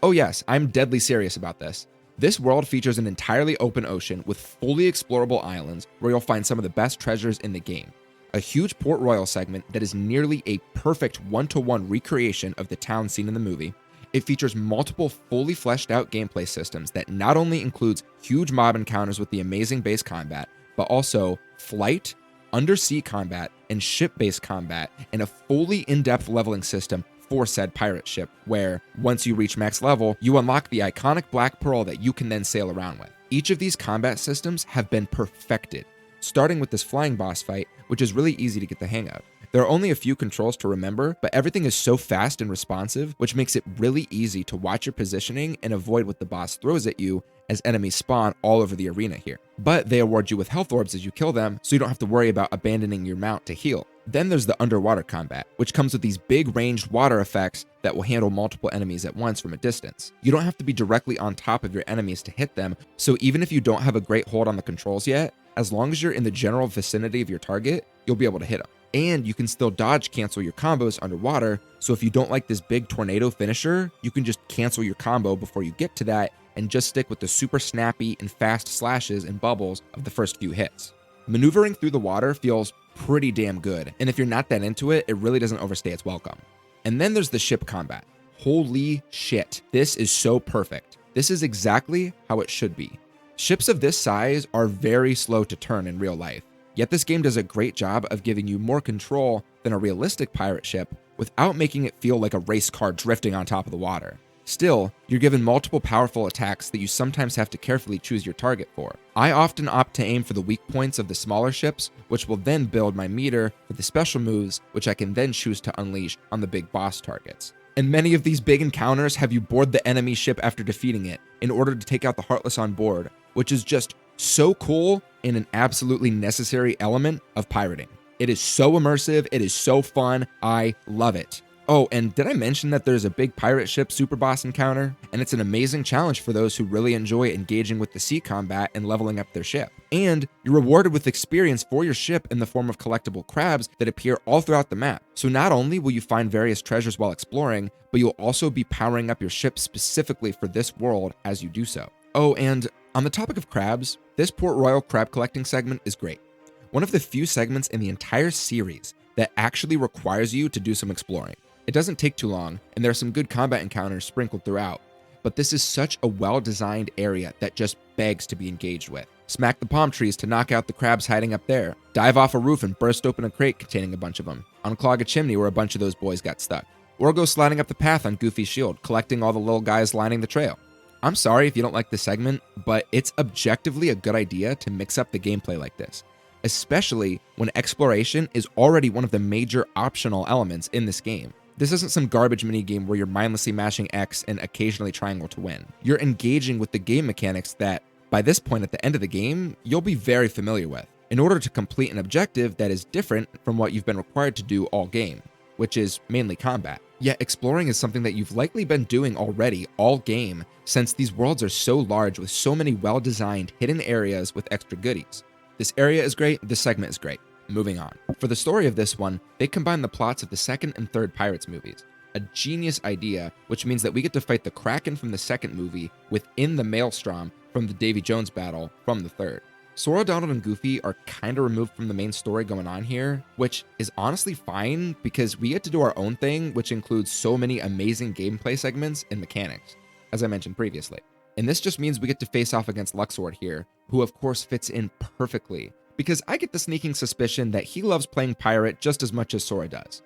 Oh yes, I'm deadly serious about this. This world features an entirely open ocean with fully explorable islands where you'll find some of the best treasures in the game. A huge Port Royal segment that is nearly a perfect one-to-one recreation of the town scene in the movie. It features multiple fully fleshed out gameplay systems that not only includes huge mob encounters with the amazing base combat, but also flight, undersea combat, and ship-based combat, and a fully in-depth leveling system for said pirate ship, where once you reach max level, you unlock the iconic Black Pearl that you can then sail around with. Each of these combat systems have been perfected, starting with this flying boss fight, which is really easy to get the hang of. There are only a few controls to remember, but everything is so fast and responsive, which makes it really easy to watch your positioning and avoid what the boss throws at you as enemies spawn all over the arena here. But they award you with health orbs as you kill them, so you don't have to worry about abandoning your mount to heal. Then there's the underwater combat, which comes with these big ranged water effects that will handle multiple enemies at once from a distance. You don't have to be directly on top of your enemies to hit them, so even if you don't have a great hold on the controls yet, as long as you're in the general vicinity of your target, you'll be able to hit them. And you can still dodge cancel your combos underwater, so if you don't like this big tornado finisher, you can just cancel your combo before you get to that and just stick with the super snappy and fast slashes and bubbles of the first few hits. Maneuvering through the water feels pretty damn good, and if you're not that into it, it really doesn't overstay its welcome. And then there's the ship combat. Holy shit, this is so perfect. This is exactly how it should be. Ships of this size are very slow to turn in real life, yet this game does a great job of giving you more control than a realistic pirate ship without making it feel like a race car drifting on top of the water. Still, you're given multiple powerful attacks that you sometimes have to carefully choose your target for. I often opt to aim for the weak points of the smaller ships, which will then build my meter for the special moves, which I can then choose to unleash on the big boss targets. And many of these big encounters have you board the enemy ship after defeating it in order to take out the Heartless on board, which is just so cool and an absolutely necessary element of pirating. It is so immersive, it is so fun, I love it. Oh, and did I mention that there's a big pirate ship super boss encounter? And it's an amazing challenge for those who really enjoy engaging with the sea combat and leveling up their ship. And you're rewarded with experience for your ship in the form of collectible crabs that appear all throughout the map. So not only will you find various treasures while exploring, but you'll also be powering up your ship specifically for this world as you do so. Oh, and on the topic of crabs, this Port Royal crab collecting segment is great. One of the few segments in the entire series that actually requires you to do some exploring. It doesn't take too long, and there are some good combat encounters sprinkled throughout, but this is such a well-designed area that just begs to be engaged with. Smack the palm trees to knock out the crabs hiding up there, dive off a roof and burst open a crate containing a bunch of them, unclog a chimney where a bunch of those boys got stuck, or go sliding up the path on Goofy's shield, collecting all the little guys lining the trail. I'm sorry if you don't like this segment, but it's objectively a good idea to mix up the gameplay like this, especially when exploration is already one of the major optional elements in this game. This isn't some garbage minigame where you're mindlessly mashing X and occasionally triangle to win. You're engaging with the game mechanics that, by this point at the end of the game, you'll be very familiar with, in order to complete an objective that is different from what you've been required to do all game, which is mainly combat. Yet exploring is something that you've likely been doing already all game, since these worlds are so large with so many well-designed hidden areas with extra goodies. This area is great, this segment is great. Moving on. For the story of this one, they combine the plots of the second and third Pirates movies. A genius idea, which means that we get to fight the Kraken from the second movie within the Maelstrom from the Davy Jones battle from the third. Sora, Donald, and Goofy are kinda removed from the main story going on here, which is honestly fine because we get to do our own thing, which includes so many amazing gameplay segments and mechanics, as I mentioned previously. And this just means we get to face off against Luxord here, who of course fits in perfectly, because I get the sneaking suspicion that he loves playing pirate just as much as Sora does.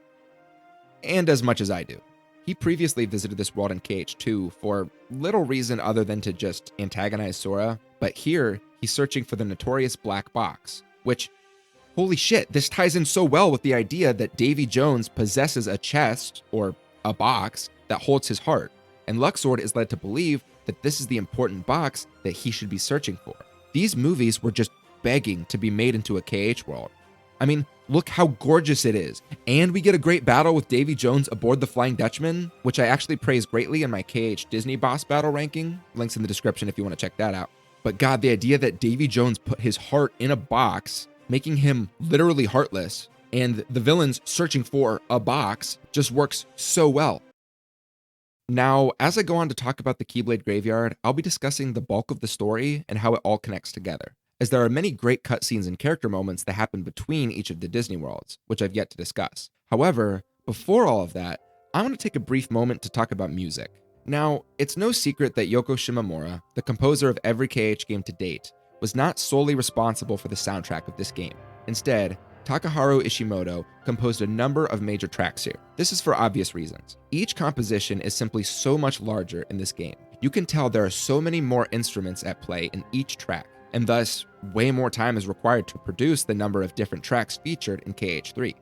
And as much as I do. He previously visited this world in KH2 for little reason other than to just antagonize Sora, but here he's searching for the notorious black box, which, holy shit, this ties in so well with the idea that Davy Jones possesses a chest, or a box, that holds his heart, and Luxord is led to believe that this is the important box that he should be searching for. These movies were just begging to be made into a KH world. I mean, look how gorgeous it is. And we get a great battle with Davy Jones aboard the Flying Dutchman, which I actually praise greatly in my KH Disney boss battle ranking. Links in the description if you want to check that out. But God, the idea that Davy Jones put his heart in a box, making him literally heartless, and the villains searching for a box just works so well. Now, as I go on to talk about the Keyblade Graveyard, I'll be discussing the bulk of the story and how it all connects together, as there are many great cutscenes and character moments that happen between each of the Disney worlds, which I've yet to discuss. However, before all of that, I want to take a brief moment to talk about music. Now, it's no secret that Yoko Shimomura, the composer of every KH game to date, was not solely responsible for the soundtrack of this game. Instead, Takaharu Ishimoto composed a number of major tracks here. This is for obvious reasons. Each composition is simply so much larger in this game. You can tell there are so many more instruments at play in each track, and thus way more time is required to produce the number of different tracks featured in KH3.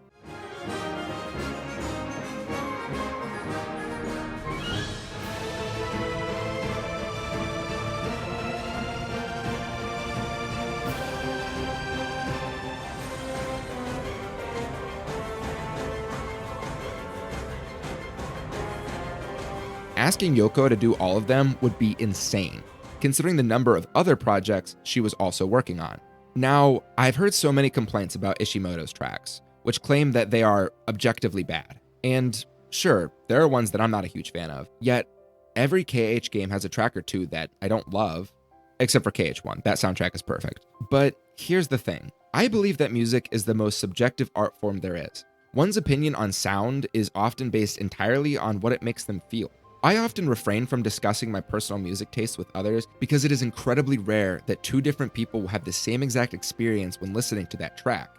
Asking Yoko to do all of them would be insane, considering the number of other projects she was also working on. Now, I've heard so many complaints about Ishimoto's tracks, which claim that they are objectively bad. And sure, there are ones that I'm not a huge fan of, yet every KH game has a track or two that I don't love, except for KH1. That soundtrack is perfect. But here's the thing. I believe that music is the most subjective art form there is. One's opinion on sound is often based entirely on what it makes them feel. I often refrain from discussing my personal music tastes with others because it is incredibly rare that two different people will have the same exact experience when listening to that track.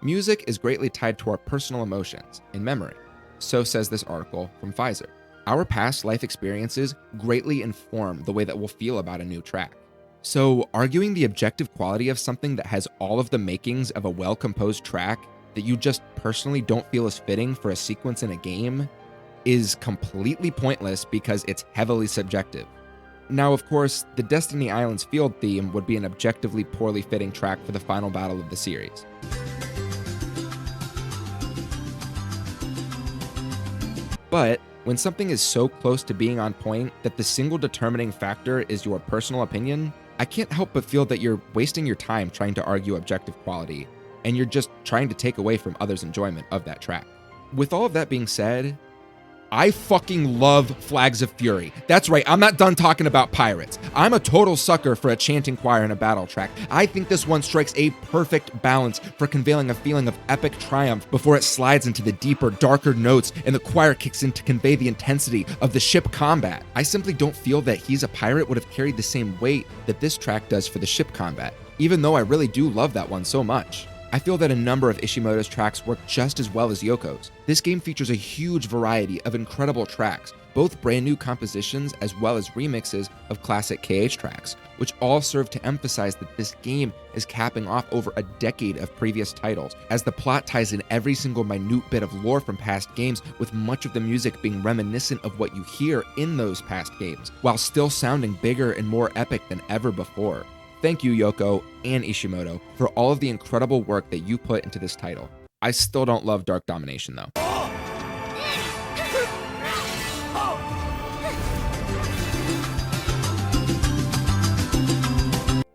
Music is greatly tied to our personal emotions and memory. So says this article from Pfizer. Our past life experiences greatly inform the way that we'll feel about a new track. So arguing the objective quality of something that has all of the makings of a well-composed track that you just personally don't feel is fitting for a sequence in a game is completely pointless because it's heavily subjective. Now, of course, the Destiny Islands field theme would be an objectively poorly fitting track for the final battle of the series. But when something is so close to being on point that the single determining factor is your personal opinion, I can't help but feel that you're wasting your time trying to argue objective quality, and you're just trying to take away from others' enjoyment of that track. With all of that being said, I fucking love Flags of Fury. That's right, I'm not done talking about pirates. I'm a total sucker for a chanting choir in a battle track. I think this one strikes a perfect balance for conveying a feeling of epic triumph before it slides into the deeper, darker notes and the choir kicks in to convey the intensity of the ship combat. I simply don't feel that He's a Pirate would have carried the same weight that this track does for the ship combat, even though I really do love that one so much. I feel that a number of Ishimoto's tracks work just as well as Yoko's. This game features a huge variety of incredible tracks, both brand new compositions as well as remixes of classic KH tracks, which all serve to emphasize that this game is capping off over a decade of previous titles, as the plot ties in every single minute bit of lore from past games, with much of the music being reminiscent of what you hear in those past games, while still sounding bigger and more epic than ever before. Thank you, Yoko and Ishimoto, for all of the incredible work that you put into this title. I still don't love Dark Domination, though.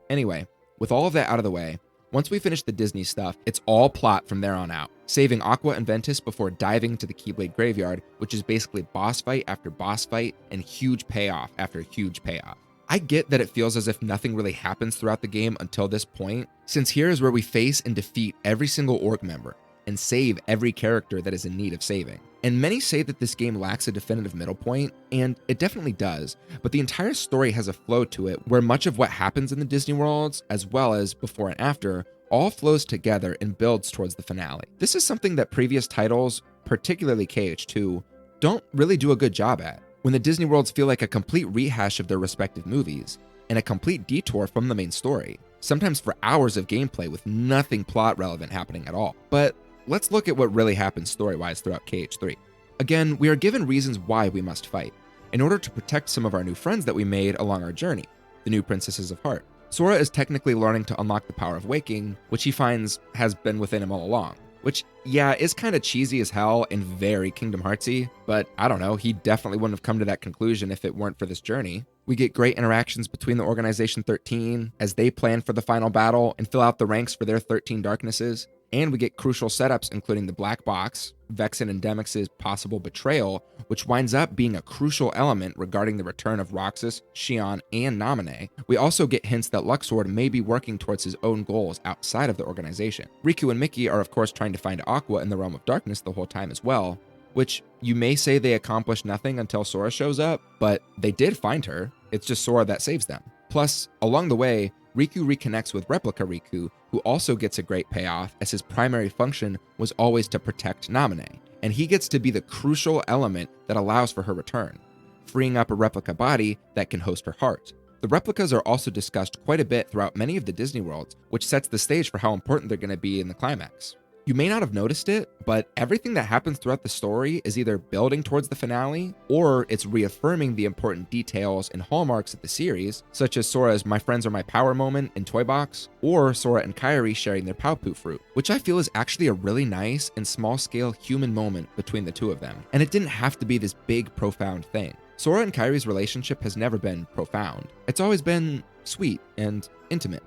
Anyway, with all of that out of the way, once we finish the Disney stuff, it's all plot from there on out, saving Aqua and Ventus before diving into the Keyblade Graveyard, which is basically boss fight after boss fight and huge payoff after huge payoff. I get that it feels as if nothing really happens throughout the game until this point, since here is where we face and defeat every single org member and save every character that is in need of saving. And many say that this game lacks a definitive middle point, and it definitely does, but the entire story has a flow to it where much of what happens in the Disney worlds, as well as before and after, all flows together and builds towards the finale. This is something that previous titles, particularly KH2, don't really do a good job at. When the Disney worlds feel like a complete rehash of their respective movies, and a complete detour from the main story, sometimes for hours of gameplay with nothing plot relevant happening at all. But let's look at what really happens story-wise throughout KH3. Again, we are given reasons why we must fight, in order to protect some of our new friends that we made along our journey, the new Princesses of Heart. Sora is technically learning to unlock the power of waking, which he finds has been within him all along. Which, yeah, is kind of cheesy as hell and very Kingdom Heartsy, but I don't know, he definitely wouldn't have come to that conclusion if it weren't for this journey. We get great interactions between the Organization 13 as they plan for the final battle and fill out the ranks for their 13 darknesses, and we get crucial setups including the Black Box, Vexen and Demyx's possible betrayal, which winds up being a crucial element regarding the return of Roxas, Xion, and Naminé. We also get hints that Luxord may be working towards his own goals outside of the organization. Riku and Mickey are of course trying to find Aqua in the Realm of Darkness the whole time as well, which you may say they accomplished nothing until Sora shows up, but they did find her. It's just Sora that saves them. Plus, along the way, Riku reconnects with Replica Riku, who also gets a great payoff as his primary function was always to protect Namine, and he gets to be the crucial element that allows for her return, freeing up a replica body that can host her heart. The replicas are also discussed quite a bit throughout many of the Disney worlds, which sets the stage for how important they're going to be in the climax. You may not have noticed it, but everything that happens throughout the story is either building towards the finale, or it's reaffirming the important details and hallmarks of the series, such as Sora's "My friends are my power" moment in Toybox, or Sora and Kairi sharing their Paopu fruit, which I feel is actually a really nice and small-scale human moment between the two of them. And it didn't have to be this big, profound thing. Sora and Kairi's relationship has never been profound. It's always been sweet and intimate,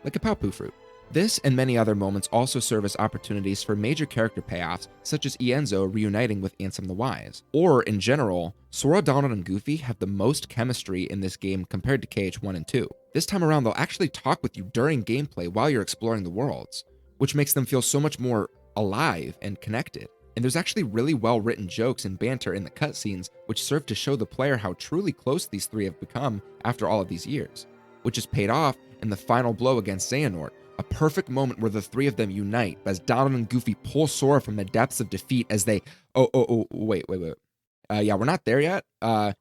like a Paopu fruit. This and many other moments also serve as opportunities for major character payoffs, such as Ienzo reuniting with Ansem the Wise. Or, in general, Sora, Donald, and Goofy have the most chemistry in this game compared to KH1 and 2. This time around, they'll actually talk with you during gameplay while you're exploring the worlds, which makes them feel so much more alive and connected. And there's actually really well-written jokes and banter in the cutscenes, which serve to show the player how truly close these three have become after all of these years, which is paid off in the final blow against Xehanort, a perfect moment where the three of them unite as Donald and Goofy pull Sora from the depths of defeat as they... Wait. Yeah, we're not there yet.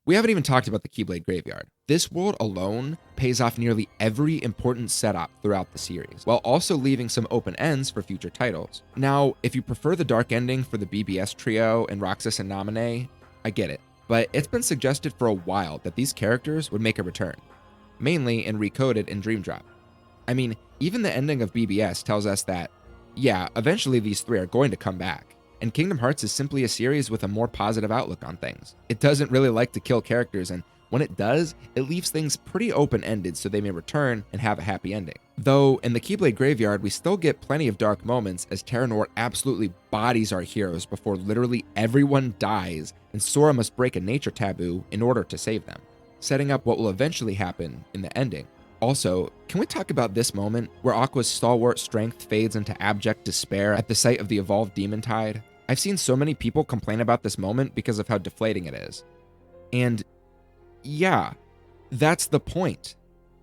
We haven't even talked about the Keyblade Graveyard. This world alone pays off nearly every important setup throughout the series, while also leaving some open ends for future titles. Now, if you prefer the dark ending for the BBS trio and Roxas and Naminé, I get it. But it's been suggested for a while that these characters would make a return, mainly in Recoded and Dream Drop. I mean, even the ending of BBS tells us that, yeah, eventually these three are going to come back. And Kingdom Hearts is simply a series with a more positive outlook on things. It doesn't really like to kill characters, and when it does, it leaves things pretty open-ended so they may return and have a happy ending. Though, in the Keyblade Graveyard, we still get plenty of dark moments as Terranort absolutely bodies our heroes before literally everyone dies, and Sora must break a nature taboo in order to save them, setting up what will eventually happen in the ending. Also, can we talk about this moment where Aqua's stalwart strength fades into abject despair at the sight of the evolved Demon Tide? I've seen so many people complain about this moment because of how deflating it is. And yeah, that's the point.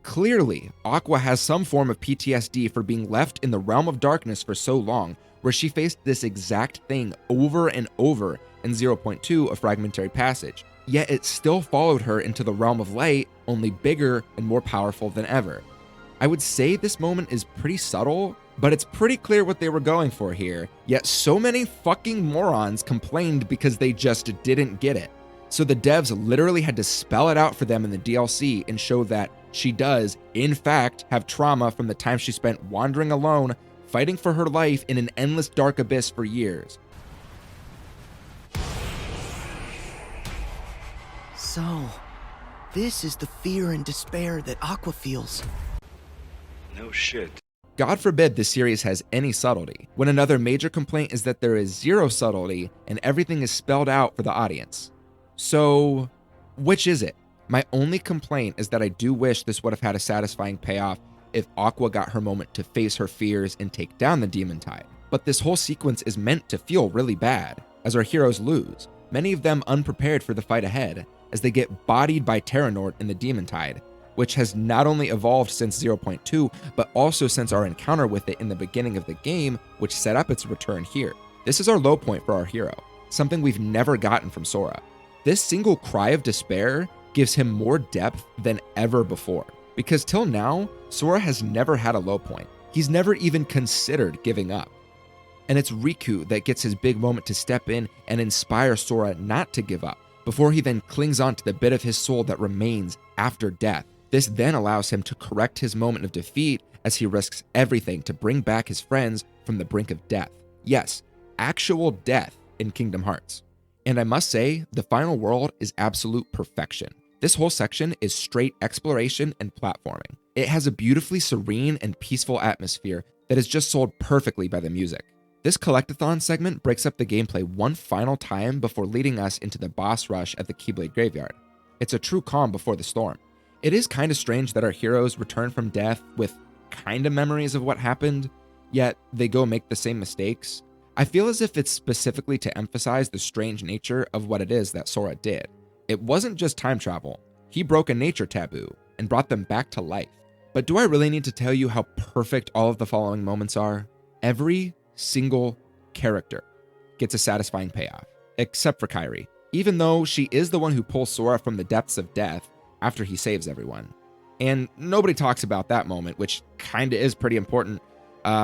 Clearly, Aqua has some form of PTSD for being left in the realm of darkness for so long, where she faced this exact thing over and over in 0.2 of Fragmentary Passage. Yet it still followed her into the realm of light, only bigger and more powerful than ever. I would say this moment is pretty subtle, but it's pretty clear what they were going for here, yet so many fucking morons complained because they just didn't get it. So the devs literally had to spell it out for them in the DLC and show that she does, in fact, have trauma from the time she spent wandering alone, fighting for her life in an endless dark abyss for years. So, this is the fear and despair that Aqua feels. No shit. God forbid this series has any subtlety, when another major complaint is that there is zero subtlety and everything is spelled out for the audience. So, which is it? My only complaint is that I do wish this would have had a satisfying payoff if Aqua got her moment to face her fears and take down the Demon Tide. But this whole sequence is meant to feel really bad, as our heroes lose, many of them unprepared for the fight ahead, as they get bodied by Terranort in the Demon Tide, which has not only evolved since 0.2, but also since our encounter with it in the beginning of the game, which set up its return here. This is our low point for our hero, something we've never gotten from Sora. This single cry of despair gives him more depth than ever before, because till now, Sora has never had a low point. He's never even considered giving up. And it's Riku that gets his big moment to step in and inspire Sora not to give up, before he then clings on to the bit of his soul that remains after death. This then allows him to correct his moment of defeat as he risks everything to bring back his friends from the brink of death. Yes, actual death in Kingdom Hearts. And I must say, the final world is absolute perfection. This whole section is straight exploration and platforming. It has a beautifully serene and peaceful atmosphere that is just sold perfectly by the music. This collectathon segment breaks up the gameplay one final time before leading us into the boss rush at the Keyblade Graveyard. It's a true calm before the storm. It is kind of strange that our heroes return from death with kind of memories of what happened, yet they go make the same mistakes. I feel as if it's specifically to emphasize the strange nature of what it is that Sora did. It wasn't just time travel. He broke a nature taboo and brought them back to life. But do I really need to tell you how perfect all of the following moments are? Every single character gets a satisfying payoff, except for Kairi, even though she is the one who pulls Sora from the depths of death after he saves everyone. And nobody talks about that moment, which kinda is pretty important.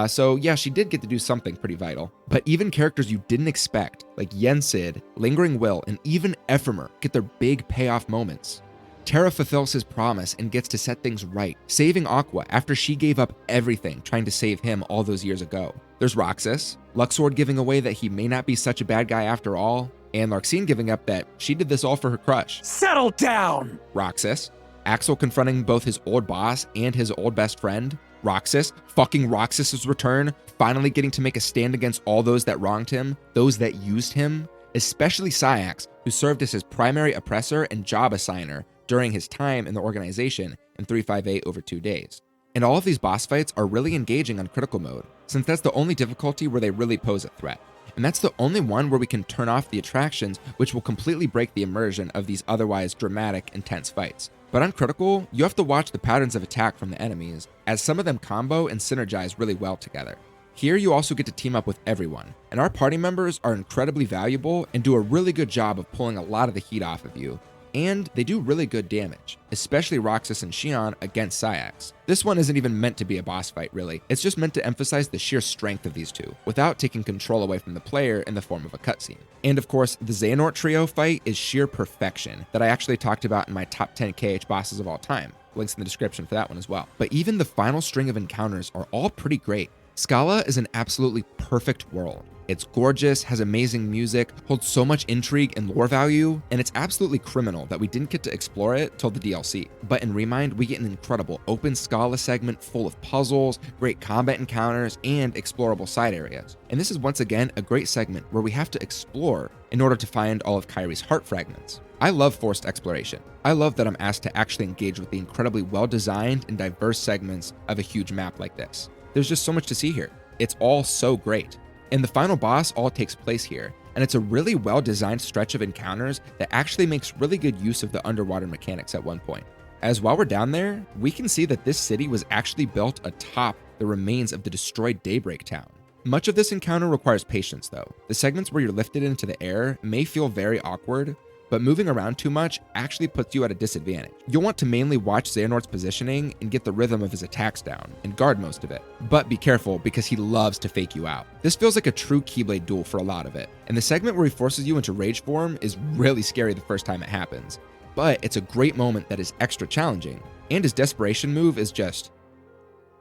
So yeah, she did get to do something pretty vital. But even characters you didn't expect, like Yensid, Lingering Will, and even Ephemer, get their big payoff moments. Terra fulfills his promise and gets to set things right, saving Aqua after she gave up everything trying to save him all those years ago. There's Roxas, Luxord giving away that he may not be such a bad guy after all, and Larxene giving up that she did this all for her crush. Settle down! Roxas, Axel confronting both his old boss and his old best friend. Roxas, fucking Roxas's return, finally getting to make a stand against all those that wronged him, those that used him, especially Syax, who served as his primary oppressor and job assigner during his time in the organization in 358 over 2 days. And all of these boss fights are really engaging on critical mode, since that's the only difficulty where they really pose a threat. And that's the only one where we can turn off the attractions, which will completely break the immersion of these otherwise dramatic, intense fights. But on critical, you have to watch the patterns of attack from the enemies, as some of them combo and synergize really well together. Here you also get to team up with everyone, and our party members are incredibly valuable and do a really good job of pulling a lot of the heat off of you. And they do really good damage, especially Roxas and Xion against Syax. This one isn't even meant to be a boss fight, really. It's just meant to emphasize the sheer strength of these two, without taking control away from the player in the form of a cutscene. And of course, the Xehanort trio fight is sheer perfection that I actually talked about in my top 10 KH bosses of all time. Links in the description for that one as well. But even the final string of encounters are all pretty great. Scala is an absolutely perfect world. It's gorgeous, has amazing music, holds so much intrigue and lore value, and it's absolutely criminal that we didn't get to explore it till the DLC. But in Remind, we get an incredible open Scala segment full of puzzles, great combat encounters, and explorable side areas. And this is once again a great segment where we have to explore in order to find all of Kairi's heart fragments. I love forced exploration. I love that I'm asked to actually engage with the incredibly well-designed and diverse segments of a huge map like this. There's just so much to see here. It's all so great. And the final boss all takes place here, and it's a really well-designed stretch of encounters that actually makes really good use of the underwater mechanics at one point. As while we're down there, we can see that this city was actually built atop the remains of the destroyed Daybreak Town. Much of this encounter requires patience though. The segments where you're lifted into the air may feel very awkward, but moving around too much actually puts you at a disadvantage. You'll want to mainly watch Xehanort's positioning and get the rhythm of his attacks down, and guard most of it. But be careful, because he loves to fake you out. This feels like a true Keyblade duel for a lot of it, and the segment where he forces you into rage form is really scary the first time it happens. But it's a great moment that is extra challenging, and his desperation move is just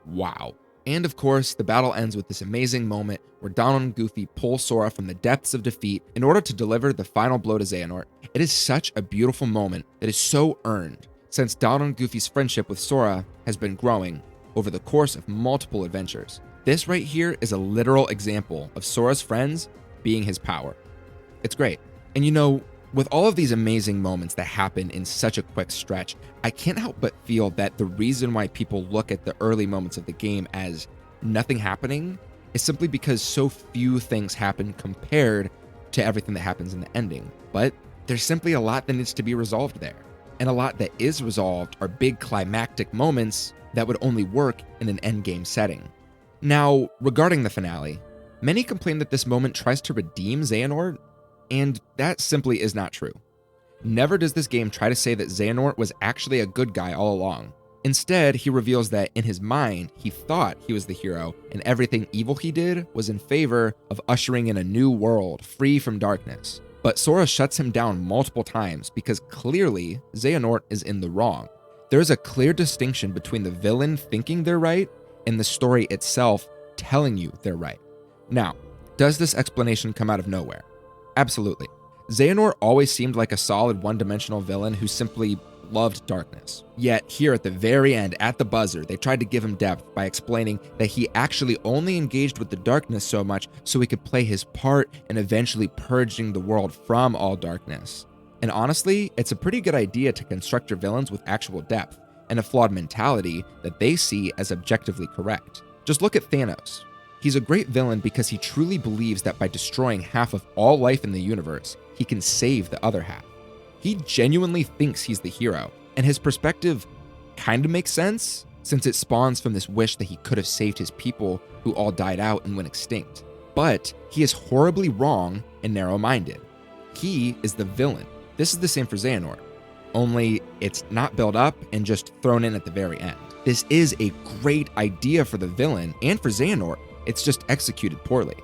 wow. And of course, the battle ends with this amazing moment where Donald and Goofy pull Sora from the depths of defeat in order to deliver the final blow to Xehanort. It is such a beautiful moment that is so earned, since Donald and Goofy's friendship with Sora has been growing over the course of multiple adventures. This right here is a literal example of Sora's friends being his power. It's great. And you know, with all of these amazing moments that happen in such a quick stretch, I can't help but feel that the reason why people look at the early moments of the game as nothing happening is simply because so few things happen compared to everything that happens in the ending. But there's simply a lot that needs to be resolved there. And a lot that is resolved are big climactic moments that would only work in an endgame setting. Now, regarding the finale, many complain that this moment tries to redeem Xehanort, and that simply is not true. Never does this game try to say that Xehanort was actually a good guy all along. Instead, he reveals that in his mind, he thought he was the hero, and everything evil he did was in favor of ushering in a new world, free from darkness. But Sora shuts him down multiple times because clearly Xehanort is in the wrong. There's a clear distinction between the villain thinking they're right and the story itself telling you they're right. Now, does this explanation come out of nowhere? Absolutely. Xehanort always seemed like a solid one-dimensional villain who simply loved darkness. Yet here at the very end, at the buzzer, they tried to give him depth by explaining that he actually only engaged with the darkness so much so he could play his part in eventually purging the world from all darkness. And honestly, it's a pretty good idea to construct your villains with actual depth and a flawed mentality that they see as objectively correct. Just look at Thanos. He's a great villain because he truly believes that by destroying half of all life in the universe, he can save the other half. He genuinely thinks he's the hero, and his perspective kind of makes sense, since it spawns from this wish that he could have saved his people who all died out and went extinct. But he is horribly wrong and narrow-minded. He is the villain. This is the same for Xehanort, only it's not built up and just thrown in at the very end. This is a great idea for the villain and for Xehanort, it's just executed poorly.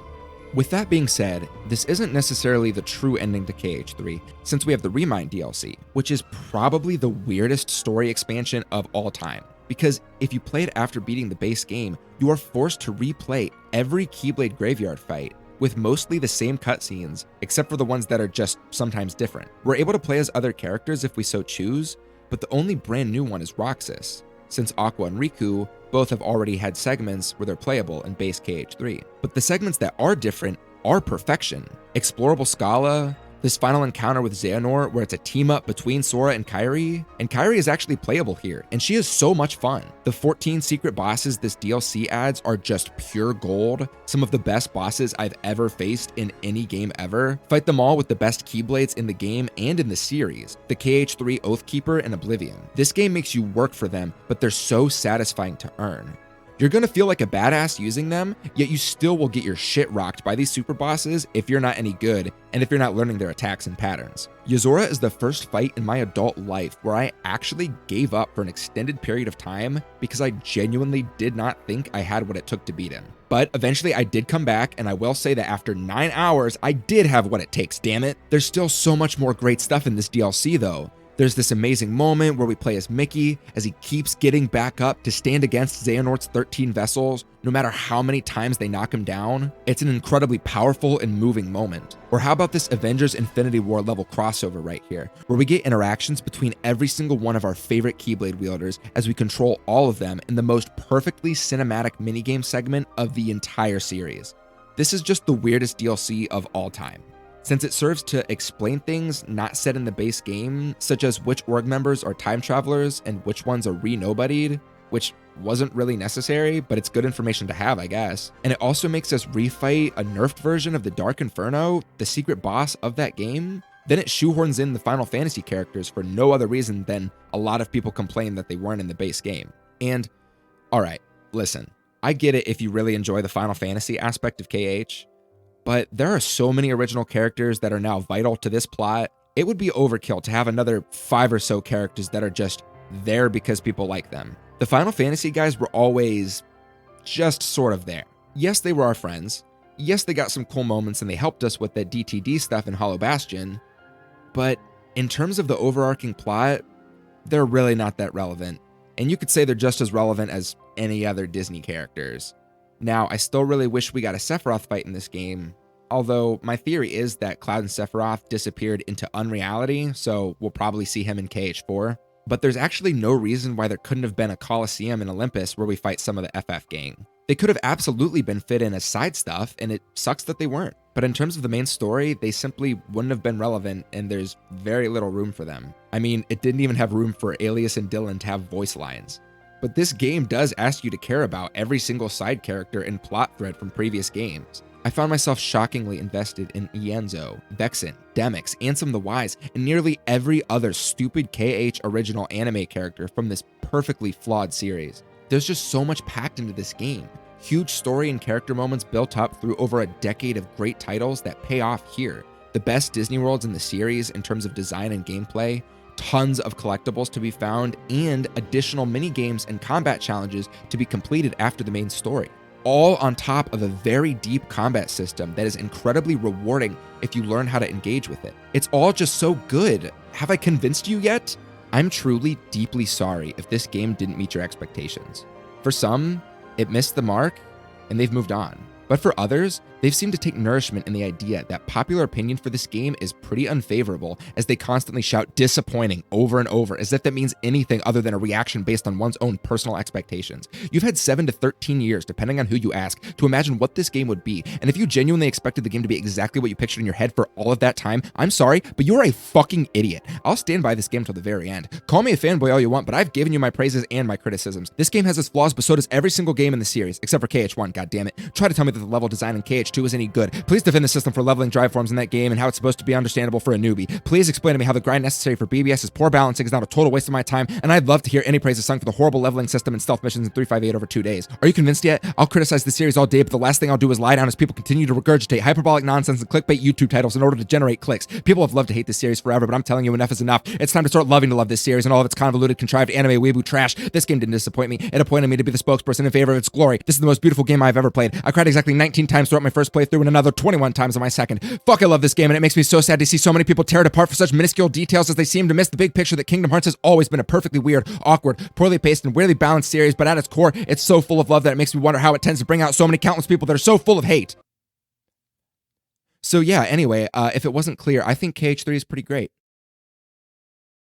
With that being said, this isn't necessarily the true ending to KH3, since we have the Remind DLC, which is probably the weirdest story expansion of all time. Because if you play it after beating the base game, you are forced to replay every Keyblade graveyard fight with mostly the same cutscenes, except for the ones that are just sometimes different. We're able to play as other characters if we so choose, but the only brand new one is Roxas, since Aqua and Riku both have already had segments where they're playable in base KH3. But the segments that are different are perfection. Explorable Scala, this final encounter with Xehanort where it's a team up between Sora and Kairi is actually playable here, and she is so much fun. The 14 secret bosses this DLC adds are just pure gold, some of the best bosses I've ever faced in any game ever. Fight them all with the best Keyblades in the game and in the series, the KH3 Oathkeeper and Oblivion. This game makes you work for them, but they're so satisfying to earn. You're gonna feel like a badass using them, yet you still will get your shit rocked by these super bosses if you're not any good and if you're not learning their attacks and patterns. Yozora is the first fight in my adult life where I actually gave up for an extended period of time because I genuinely did not think I had what it took to beat him. But eventually I did come back, and I will say that after 9 hours, I did have what it takes, damn it. There's still so much more great stuff in this DLC though. There's this amazing moment where we play as Mickey as he keeps getting back up to stand against Xehanort's 13 vessels, no matter how many times they knock him down. It's an incredibly powerful and moving moment. Or how about this Avengers Infinity War level crossover right here, where we get interactions between every single one of our favorite Keyblade wielders as we control all of them in the most perfectly cinematic minigame segment of the entire series. This is just the weirdest DLC of all time, since it serves to explain things not said in the base game, such as which org members are time travelers and which ones are re-nobodied, which wasn't really necessary, but it's good information to have, I guess. And it also makes us refight a nerfed version of the Dark Inferno, the secret boss of that game. Then it shoehorns in the Final Fantasy characters for no other reason than a lot of people complain that they weren't in the base game. And, alright, listen, I get it if you really enjoy the Final Fantasy aspect of KH, but there are so many original characters that are now vital to this plot. It would be overkill to have another 5 or so characters that are just there because people like them. The Final Fantasy guys were always just sort of there. Yes, they were our friends. Yes, they got some cool moments and they helped us with that DTD stuff in Hollow Bastion. But in terms of the overarching plot, they're really not that relevant. And you could say they're just as relevant as any other Disney characters. Now, I still really wish we got a Sephiroth fight in this game, although my theory is that Cloud and Sephiroth disappeared into unreality, so we'll probably see him in KH4. But there's actually no reason why there couldn't have been a Colosseum in Olympus where we fight some of the FF gang. They could have absolutely been fit in as side stuff, and it sucks that they weren't. But in terms of the main story, they simply wouldn't have been relevant, and there's very little room for them. I mean, it didn't even have room for Alias and Dylan to have voice lines. But this game does ask you to care about every single side character and plot thread from previous games. I found myself shockingly invested in Ienzo, Vexen, Demix, Ansem the Wise, and nearly every other stupid KH original anime character from this perfectly flawed series. There's just so much packed into this game. Huge story and character moments built up through over a decade of great titles that pay off here. The best Disney worlds in the series in terms of design and gameplay, tons of collectibles to be found, and additional mini-games and combat challenges to be completed after the main story. All on top of a very deep combat system that is incredibly rewarding if you learn how to engage with it. It's all just so good. Have I convinced you yet? I'm truly deeply sorry if this game didn't meet your expectations. For some, it missed the mark and they've moved on. But for others, they've seemed to take nourishment in the idea that popular opinion for this game is pretty unfavorable, as they constantly shout disappointing over and over, as if that means anything other than a reaction based on one's own personal expectations. You've had 7 to 13 years, depending on who you ask, to imagine what this game would be, and if you genuinely expected the game to be exactly what you pictured in your head for all of that time, I'm sorry, but you're a fucking idiot. I'll stand by this game till the very end. Call me a fanboy all you want, but I've given you my praises and my criticisms. This game has its flaws, but so does every single game in the series, except for KH1, goddammit. Try to tell me that that the level design in KH2 is any good. Please defend the system for leveling drive forms in that game and how it's supposed to be understandable for a newbie. Please explain to me how the grind necessary for BBS's poor balancing is not a total waste of my time, and I'd love to hear any praises sung for the horrible leveling system and stealth missions in 358 over 2 days. Are you convinced yet? I'll criticize the series all day, but the last thing I'll do is lie down as people continue to regurgitate hyperbolic nonsense and clickbait YouTube titles in order to generate clicks. People have loved to hate this series forever, but I'm telling you, enough is enough. It's time to start loving to love this series and all of its convoluted, contrived anime weeaboo trash. This game didn't disappoint me. It appointed me to be the spokesperson in favor of its glory. This is the most beautiful game I've ever played. I cried exactly 19 times throughout my first playthrough and another 21 times on my second. Fuck, I love this game, and it makes me so sad to see so many people tear it apart for such minuscule details as they seem to miss the big picture that Kingdom Hearts has always been a perfectly weird, awkward, poorly paced, and weirdly balanced series, but at its core, it's so full of love that it makes me wonder how it tends to bring out so many countless people that are so full of hate. So yeah, anyway, if it wasn't clear, I think KH3 is pretty great.